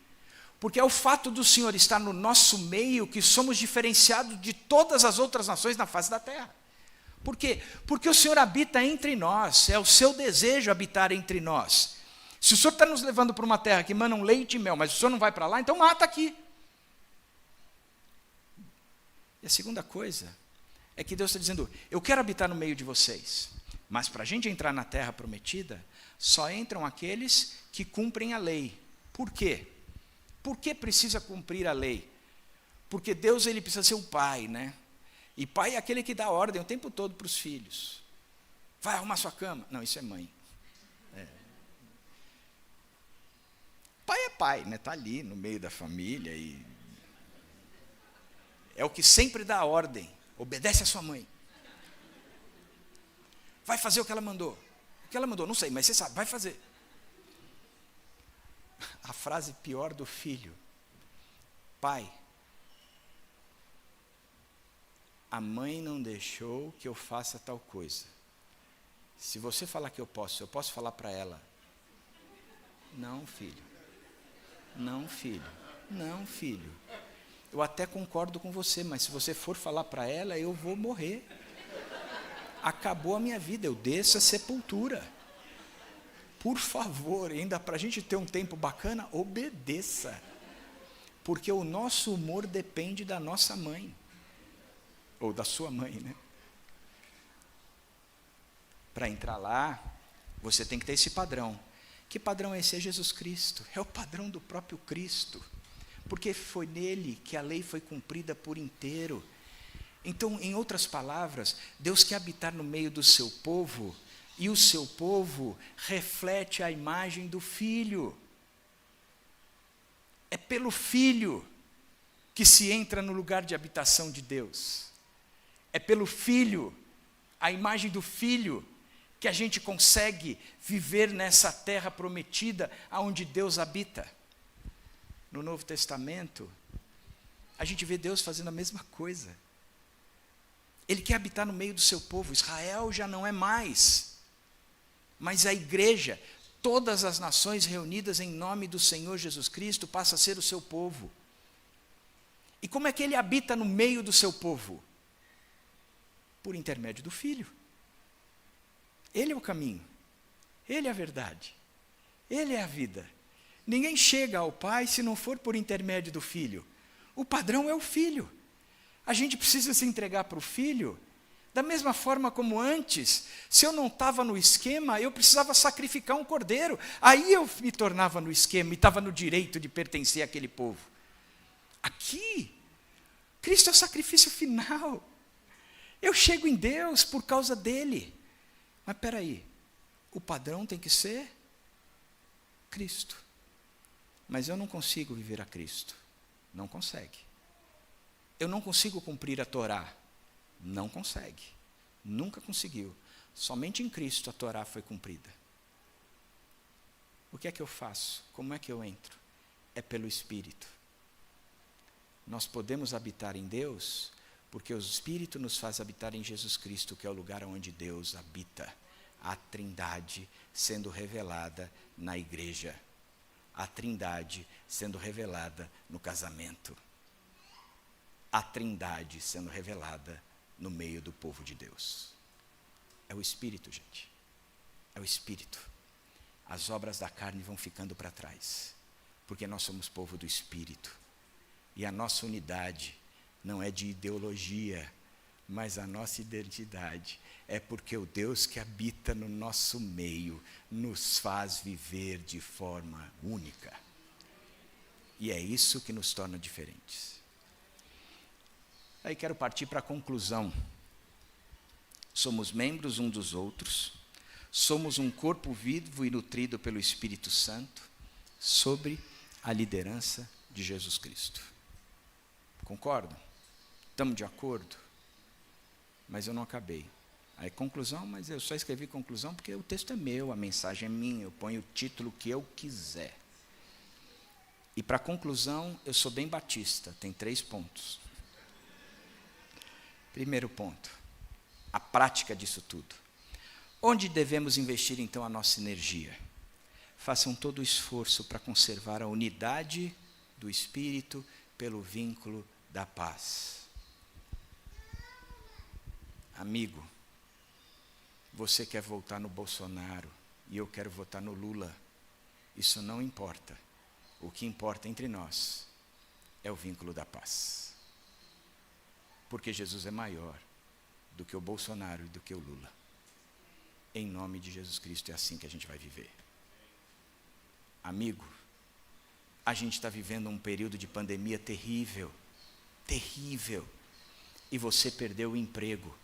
porque é o fato do Senhor estar no nosso meio que somos diferenciados de todas as outras nações na face da terra. Por quê? Porque o Senhor habita entre nós, é o seu desejo habitar entre nós. Se o Senhor está nos levando para uma terra que manda um leite e mel, mas o Senhor não vai para lá, então mata aqui. E a segunda coisa é que Deus está dizendo, eu quero habitar no meio de vocês, mas para a gente entrar na terra prometida, só entram aqueles que cumprem a lei. Por quê? Por que precisa cumprir a lei? Porque Deus, ele precisa ser o pai, né? E pai é aquele que dá ordem o tempo todo para os filhos. Vai arrumar sua cama. Não, isso é mãe. Pai é pai, né? Está ali no meio da família. E é o que sempre dá ordem. Obedece a sua mãe. Vai fazer o que ela mandou. O que ela mandou, não sei, mas você sabe, vai fazer. A frase pior do filho. Pai, a mãe não deixou que eu faça tal coisa. Se você falar que eu posso falar para ela. Não, filho. Não, filho. Não, filho. Eu até concordo com você, mas se você for falar para ela, eu vou morrer. acabou a minha vida, eu desço a sepultura. Por favor, ainda para a gente ter um tempo bacana, obedeça. Porque o nosso humor depende da nossa mãe. Ou da sua mãe, né? Para entrar lá, você tem que ter esse padrão. Que padrão é esse? É Jesus Cristo. É o padrão do próprio Cristo. Porque foi nele que a lei foi cumprida por inteiro. Então, em outras palavras, Deus quer habitar no meio do seu povo, e o seu povo reflete a imagem do Filho. É pelo Filho que se entra no lugar de habitação de Deus. É pelo Filho, a imagem do Filho, que a gente consegue viver nessa terra prometida, aonde Deus habita. No Novo Testamento, a gente vê Deus fazendo a mesma coisa. Ele quer habitar no meio do seu povo. Israel já não é mais, mas a igreja, todas as nações reunidas em nome do Senhor Jesus Cristo, passa a ser o seu povo. E como é que ele habita no meio do seu povo? Por intermédio do Filho. Ele é o caminho, ele é a verdade, ele é a vida. Ninguém chega ao Pai se não for por intermédio do Filho. O padrão é o Filho. A gente precisa se entregar para o Filho, da mesma forma como antes. Se eu não estava no esquema, eu precisava sacrificar um cordeiro. Aí eu me tornava no esquema e estava no direito de pertencer àquele povo. Aqui, Cristo é o sacrifício final. Eu chego em Deus por causa dele. Mas espera aí, o padrão tem que ser Cristo. Mas eu não consigo viver a Cristo. Não consegue. Eu não consigo cumprir a Torá. Não consegue. Nunca conseguiu. Somente em Cristo a Torá foi cumprida. O que é que eu faço? Como é que eu entro? É pelo Espírito. Nós podemos habitar em Deus porque o Espírito nos faz habitar em Jesus Cristo, que é o lugar onde Deus habita. A Trindade sendo revelada na igreja. A Trindade sendo revelada no casamento. A Trindade sendo revelada no meio do povo de Deus. É o Espírito, gente. É o Espírito. As obras da carne vão ficando para trás, porque nós somos povo do Espírito. E a nossa unidade não é de ideologia, mas a nossa identidade é porque o Deus que habita no nosso meio nos faz viver de forma única. E é isso que nos torna diferentes. Aí quero partir para a conclusão. Somos membros uns dos outros, somos um corpo vivo e nutrido pelo Espírito Santo, sobre a liderança de Jesus Cristo. Concordam? Estamos de acordo? Mas eu não acabei. Aí conclusão, mas eu só escrevi conclusão porque o texto é meu, a mensagem é minha, eu ponho o título que eu quiser. E para conclusão, eu sou bem batista, tem 3 pontos. Primeiro ponto, a prática disso tudo. Onde devemos investir então a nossa energia? Façam todo o esforço para conservar a unidade do Espírito pelo vínculo da paz. Amigo, você quer votar no Bolsonaro e eu quero votar no Lula. Isso não importa. O que importa entre nós é o vínculo da paz. Porque Jesus é maior do que o Bolsonaro e do que o Lula. Em nome de Jesus Cristo é assim que a gente vai viver. Amigo, a gente está vivendo um período de pandemia terrível. Terrível. E você perdeu o emprego.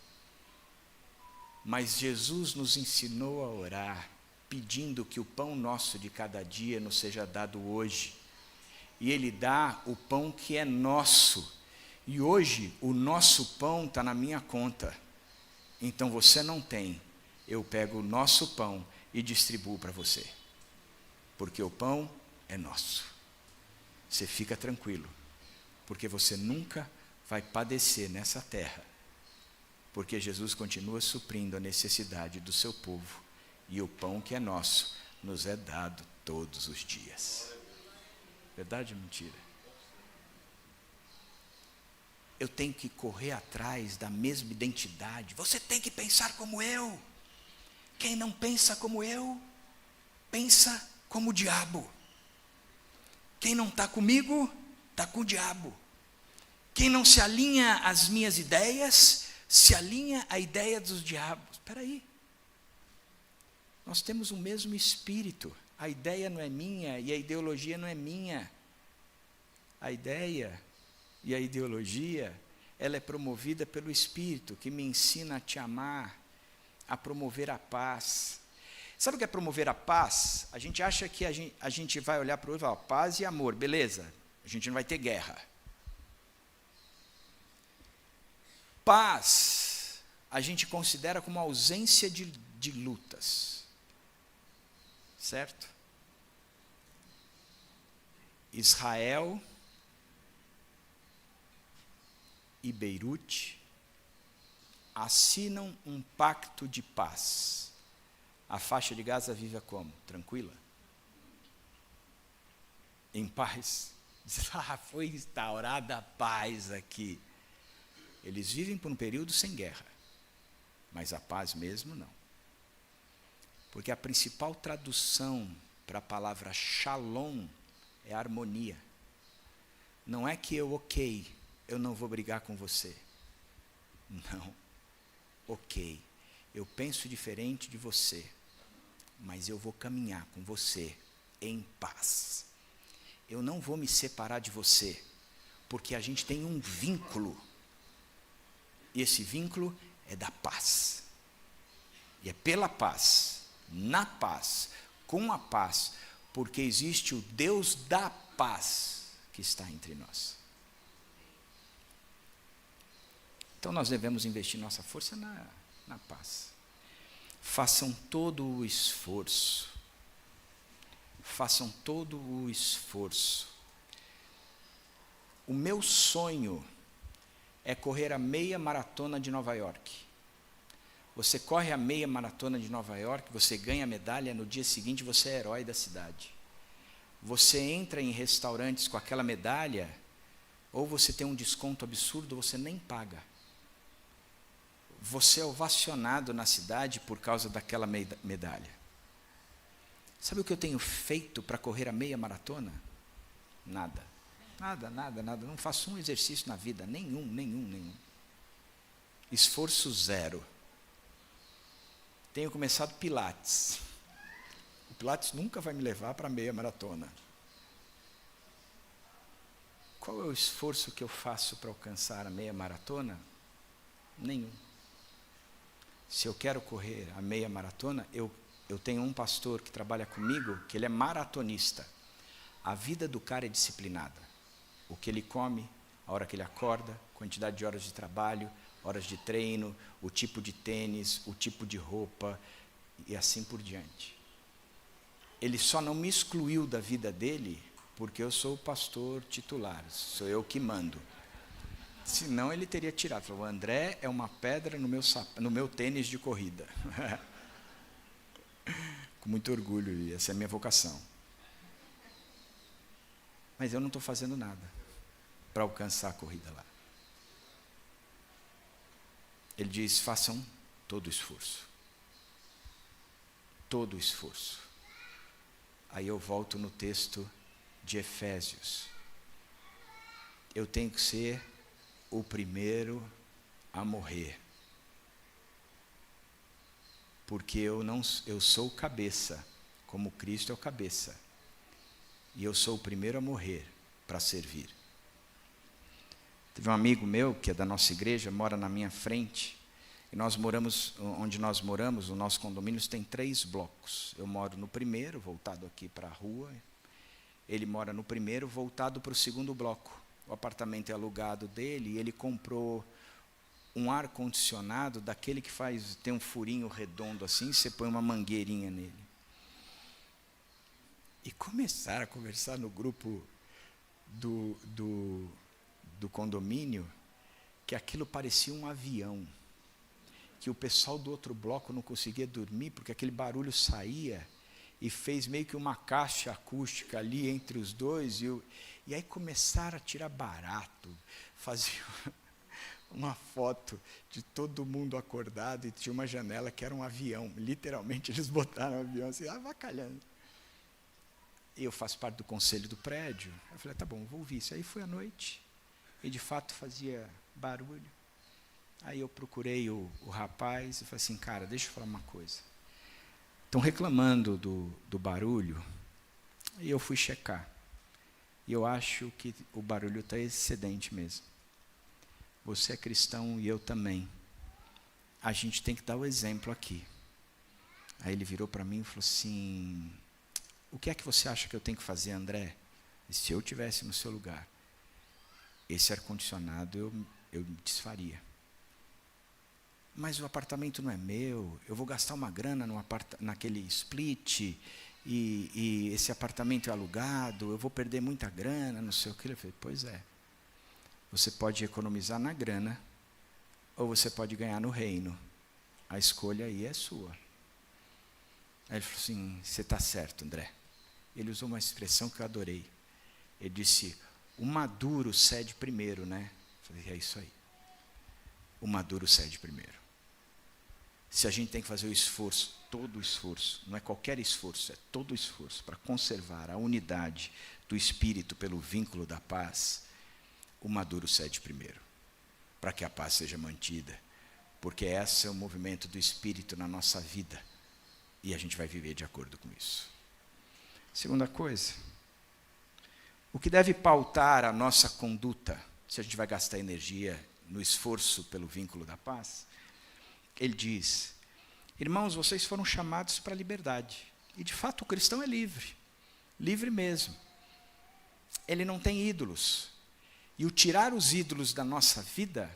Mas Jesus nos ensinou a orar, pedindo que o pão nosso de cada dia nos seja dado hoje. E Ele dá o pão que é nosso. E hoje o nosso pão está na minha conta. Então você não tem. Eu pego o nosso pão e distribuo para você. Porque o pão é nosso. Você fica tranquilo. Porque você nunca vai padecer nessa terra. Porque Jesus continua suprindo a necessidade do seu povo. E o pão que é nosso nos é dado todos os dias. Verdade ou mentira? eu tenho que correr atrás da mesma identidade. Você tem que pensar como eu. Quem não pensa como eu, pensa como o diabo. Quem não está comigo, está com o diabo. Quem não se alinha às minhas ideias, se alinha à ideia dos diabos. Espera aí. Nós temos o mesmo espírito. A ideia não é minha e a ideologia não é minha. A ideia e a ideologia, ela é promovida pelo Espírito, que me ensina a te amar, a promover a paz. Sabe o que é promover a paz? A gente acha que a gente vai olhar para o outro e falar, paz e amor, beleza, a gente não vai ter guerra. Paz, a gente considera como ausência de lutas. Certo? Israel e Beirute assinam um pacto de paz. A faixa de Gaza vive como? Tranquila? Em paz? Foi instaurada a paz aqui. Eles vivem por um período sem guerra, mas a paz mesmo não. Porque a principal tradução para a palavra shalom é harmonia. Não é que eu não vou brigar com você. Não. Ok, eu penso diferente de você, mas eu vou caminhar com você em paz. Eu não vou me separar de você, porque a gente tem um vínculo. E esse vínculo é da paz. E é pela paz, na paz, com a paz, porque existe o Deus da paz que está entre nós. Então nós devemos investir nossa força na paz. Façam todo o esforço. Façam todo o esforço. O meu sonho é correr a meia maratona de Nova York. Você corre a meia maratona de Nova York, você ganha a medalha, no dia seguinte você é herói da cidade. Você entra em restaurantes com aquela medalha, ou você tem um desconto absurdo, ou você nem paga. Você é ovacionado na cidade por causa daquela medalha. Sabe o que eu tenho feito para correr a meia maratona? Nada. Nada. Não faço um exercício na vida, nenhum. Esforço zero. Tenho começado Pilates. O Pilates nunca vai me levar para a meia maratona. Qual é o esforço que eu faço para alcançar a meia maratona? Nenhum. Se eu quero correr a meia maratona, eu tenho um pastor que trabalha comigo, que ele é maratonista. A vida do cara é disciplinada. O que ele come, a hora que ele acorda, quantidade de horas de trabalho, horas de treino, o tipo de tênis, o tipo de roupa, e assim por diante. Ele só não me excluiu da vida dele, porque eu sou o pastor titular, sou eu que mando. Senão ele teria tirado. Falou, o André é uma pedra no meu tênis de corrida. Com muito orgulho, e essa é a minha vocação. Mas eu não estou fazendo nada para alcançar a corrida lá. Ele diz, façam todo o esforço. Todo o esforço. Aí eu volto no texto de Efésios. Eu tenho que ser o primeiro a morrer. Porque eu sou o cabeça, como Cristo é o cabeça. E eu sou o primeiro a morrer para servir. Teve um amigo meu, que é da nossa igreja, mora na minha frente, e nós moramos, onde nós moramos, o nosso condomínio tem 3 blocos. Eu moro no primeiro, voltado aqui para a rua. Ele mora no primeiro, voltado para o segundo bloco. O apartamento é alugado dele, e ele comprou um ar-condicionado, daquele que tem um furinho redondo assim, você põe uma mangueirinha nele. E começaram a conversar no grupo do condomínio, que aquilo parecia um avião, que o pessoal do outro bloco não conseguia dormir, porque aquele barulho saía, e fez meio que uma caixa acústica ali entre os dois, e aí começaram a tirar barato, faziam uma foto de todo mundo acordado e tinha uma janela que era um avião. Literalmente, eles botaram um avião assim, avacalhando. Eu faço parte do conselho do prédio. Eu falei, tá bom, vou ouvir isso. Aí foi à noite, e de fato fazia barulho. Aí eu procurei o rapaz e falei assim, cara, deixa eu falar uma coisa. Estão reclamando do barulho, e eu fui checar. E eu acho que o barulho está excedente mesmo. Você é cristão e eu também. A gente tem que dar o exemplo aqui. Aí ele virou para mim e falou assim, o que é que você acha que eu tenho que fazer, André? E se eu estivesse no seu lugar, esse ar-condicionado eu desfaria. Mas o apartamento não é meu, eu vou gastar uma grana naquele split, e esse apartamento é alugado, eu vou perder muita grana, não sei o que. Eu falei, pois é. Você pode economizar na grana, ou você pode ganhar no reino. A escolha aí é sua. Aí ele falou assim, você está certo, André. Ele usou uma expressão que eu adorei. Ele disse, o maduro cede primeiro, né? Eu falei, é isso aí. O maduro cede primeiro. Se a gente tem que fazer o esforço, todo o esforço, não é qualquer esforço, é todo o esforço para conservar a unidade do Espírito pelo vínculo da paz, o maduro cede primeiro, para que a paz seja mantida, porque esse é o movimento do Espírito na nossa vida, e a gente vai viver de acordo com isso. Segunda coisa, o que deve pautar a nossa conduta, se a gente vai gastar energia no esforço pelo vínculo da paz, ele diz, irmãos, vocês foram chamados para a liberdade, e de fato o cristão é livre, livre mesmo, ele não tem ídolos, e o tirar os ídolos da nossa vida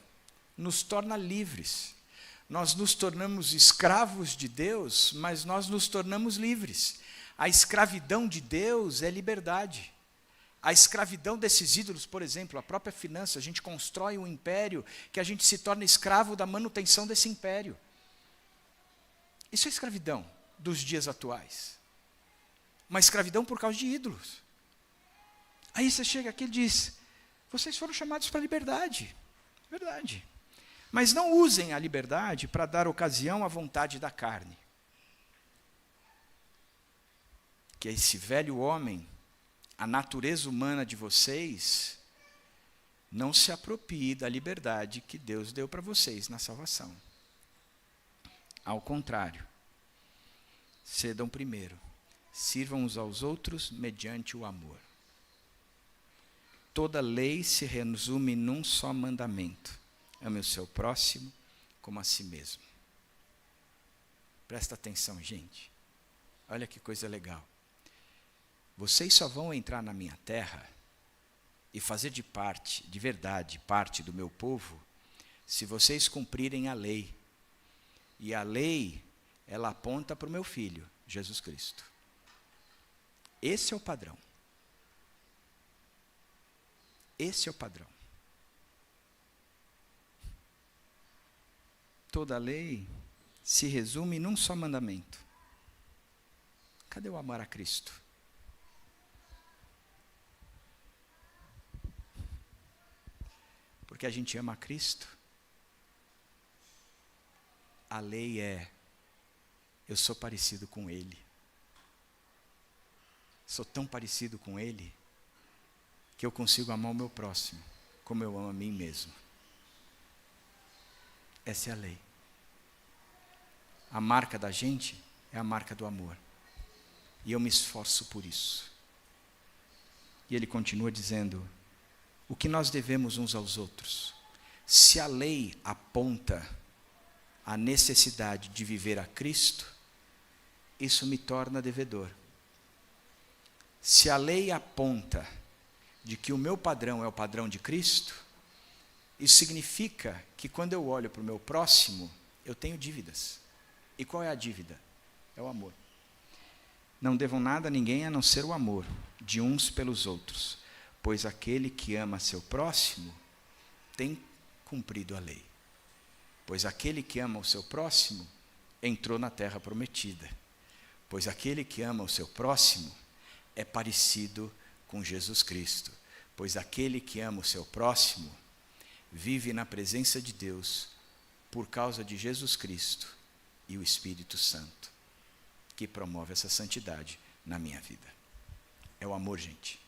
nos torna livres. Nós nos tornamos escravos de Deus, mas nós nos tornamos livres. A escravidão de Deus é liberdade. A escravidão desses ídolos, por exemplo, a própria finança, a gente constrói um império que a gente se torna escravo da manutenção desse império. Isso é escravidão dos dias atuais. Uma escravidão por causa de ídolos. Aí você chega aqui e diz, vocês foram chamados para a liberdade. Verdade. Mas não usem a liberdade para dar ocasião à vontade da carne. Que esse velho homem, a natureza humana de vocês, não se aproprie da liberdade que Deus deu para vocês na salvação. Ao contrário, cedam primeiro, sirvam uns aos outros mediante o amor. Toda lei se resume num só mandamento: ame o seu próximo como a si mesmo. Presta atenção, gente. Olha que coisa legal. Vocês só vão entrar na minha terra e fazer de verdade, parte do meu povo, se vocês cumprirem a lei. E a lei, ela aponta para o meu Filho, Jesus Cristo. Esse é o padrão. Esse é o padrão. Toda a lei se resume num só mandamento. Cadê o amor a Cristo? Porque a gente ama a Cristo. A lei é, eu sou parecido com Ele. Sou tão parecido com Ele, que eu consigo amar o meu próximo, como eu amo a mim mesmo. Essa é a lei. A marca da gente é a marca do amor. E eu me esforço por isso. E ele continua dizendo, o que nós devemos uns aos outros? Se a lei aponta a necessidade de viver a Cristo, isso me torna devedor. Se a lei aponta de que o meu padrão é o padrão de Cristo, isso significa que quando eu olho para o meu próximo, eu tenho dívidas. E qual é a dívida? É o amor. Não devam nada a ninguém a não ser o amor de uns pelos outros, pois aquele que ama seu próximo tem cumprido a lei. Pois aquele que ama o seu próximo entrou na terra prometida. Pois aquele que ama o seu próximo é parecido com Jesus Cristo. Pois aquele que ama o seu próximo vive na presença de Deus por causa de Jesus Cristo e o Espírito Santo, que promove essa santidade na minha vida. É o amor, gente.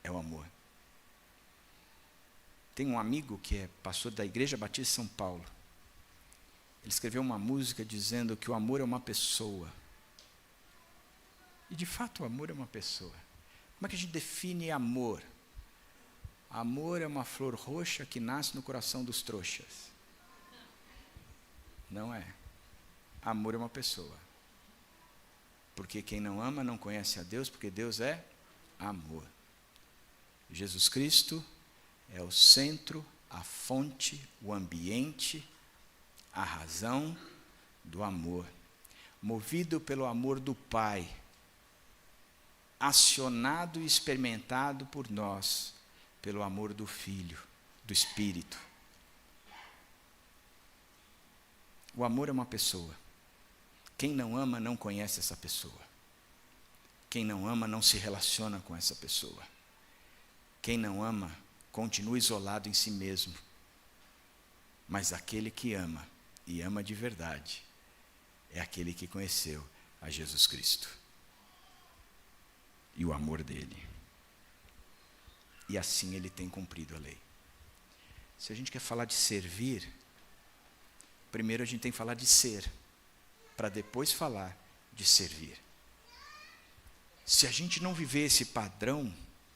É o amor. Tem um amigo que é pastor da Igreja Batista São Paulo. Ele escreveu uma música dizendo que o amor é uma pessoa. E de fato o amor é uma pessoa. Como é que a gente define amor? Amor é uma flor roxa que nasce no coração dos trouxas. Não é. Amor é uma pessoa. Porque quem não ama não conhece a Deus, porque Deus é amor. Jesus Cristo é o centro, a fonte, o ambiente, a razão do amor. Movido pelo amor do Pai, acionado e experimentado por nós, pelo amor do Filho, do Espírito. O amor é uma pessoa. Quem não ama não conhece essa pessoa. Quem não ama não se relaciona com essa pessoa. Quem não ama continua isolado em si mesmo. Mas aquele que ama, e ama de verdade, é aquele que conheceu a Jesus Cristo e o amor dele. E assim ele tem cumprido a lei. Se a gente quer falar de servir, primeiro a gente tem que falar de ser, para depois falar de servir. Se a gente não viver esse padrão,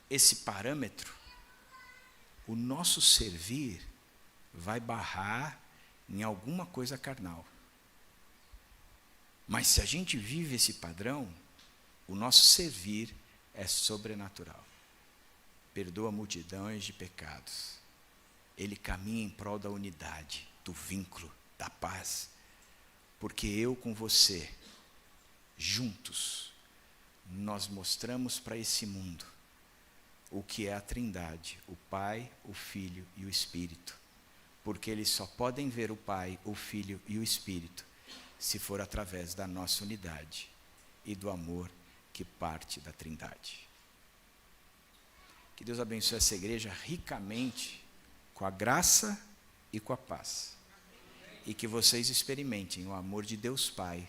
esse parâmetro, o nosso servir vai barrar em alguma coisa carnal. Mas se a gente vive esse padrão, o nosso servir é sobrenatural. Perdoa multidões de pecados. Ele caminha em prol da unidade, do vínculo, da paz. Porque eu com você, juntos, nós mostramos para esse mundo o que é a Trindade, o Pai, o Filho e o Espírito. Porque eles só podem ver o Pai, o Filho e o Espírito se for através da nossa unidade e do amor que parte da Trindade. Que Deus abençoe essa igreja ricamente com a graça e com a paz. E que vocês experimentem o amor de Deus Pai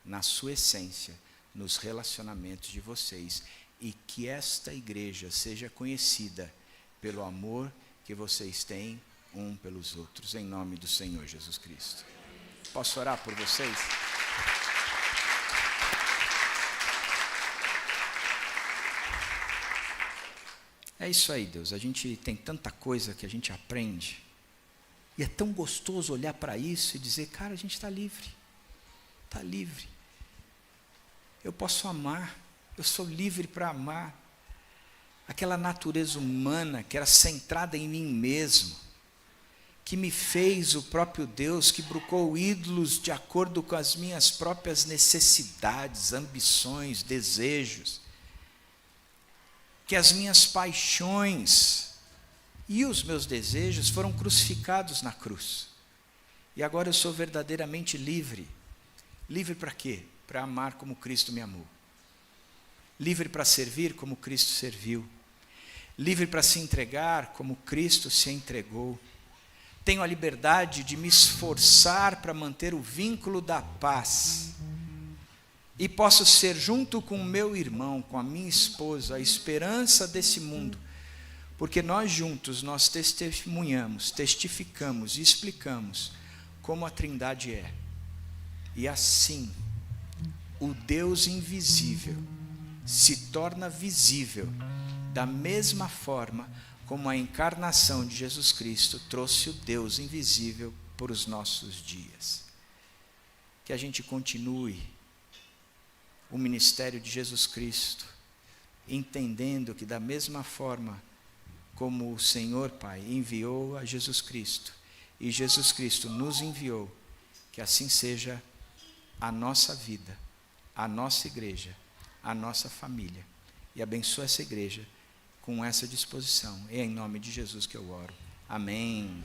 na sua essência, nos relacionamentos de vocês. E que esta igreja seja conhecida pelo amor que vocês têm um pelos outros, em nome do Senhor Jesus Cristo. Posso orar por vocês? É isso aí, Deus. A gente tem tanta coisa que a gente aprende. E é tão gostoso olhar para isso e dizer, cara, a gente está livre. Está livre. Eu posso amar. Eu sou livre para amar. Aquela natureza humana que era centrada em mim mesmo, que me fez o próprio Deus, que brocou ídolos de acordo com as minhas próprias necessidades, ambições, desejos, que as minhas paixões e os meus desejos foram crucificados na cruz. E agora eu sou verdadeiramente livre. Livre para quê? Para amar como Cristo me amou. Livre para servir como Cristo serviu. Livre para se entregar como Cristo se entregou. Tenho a liberdade de me esforçar para manter o vínculo da paz. E posso ser junto com o meu irmão, com a minha esposa, a esperança desse mundo. Porque nós juntos, nós testemunhamos, testificamos e explicamos como a Trindade é. E assim, o Deus invisível se torna visível da mesma forma como a encarnação de Jesus Cristo trouxe o Deus invisível por os nossos dias. Que a gente continue o ministério de Jesus Cristo, entendendo que da mesma forma como o Senhor Pai enviou a Jesus Cristo, e Jesus Cristo nos enviou, que assim seja a nossa vida, a nossa igreja, a nossa família. E abençoa essa igreja com essa disposição. É em nome de Jesus que eu oro. Amém.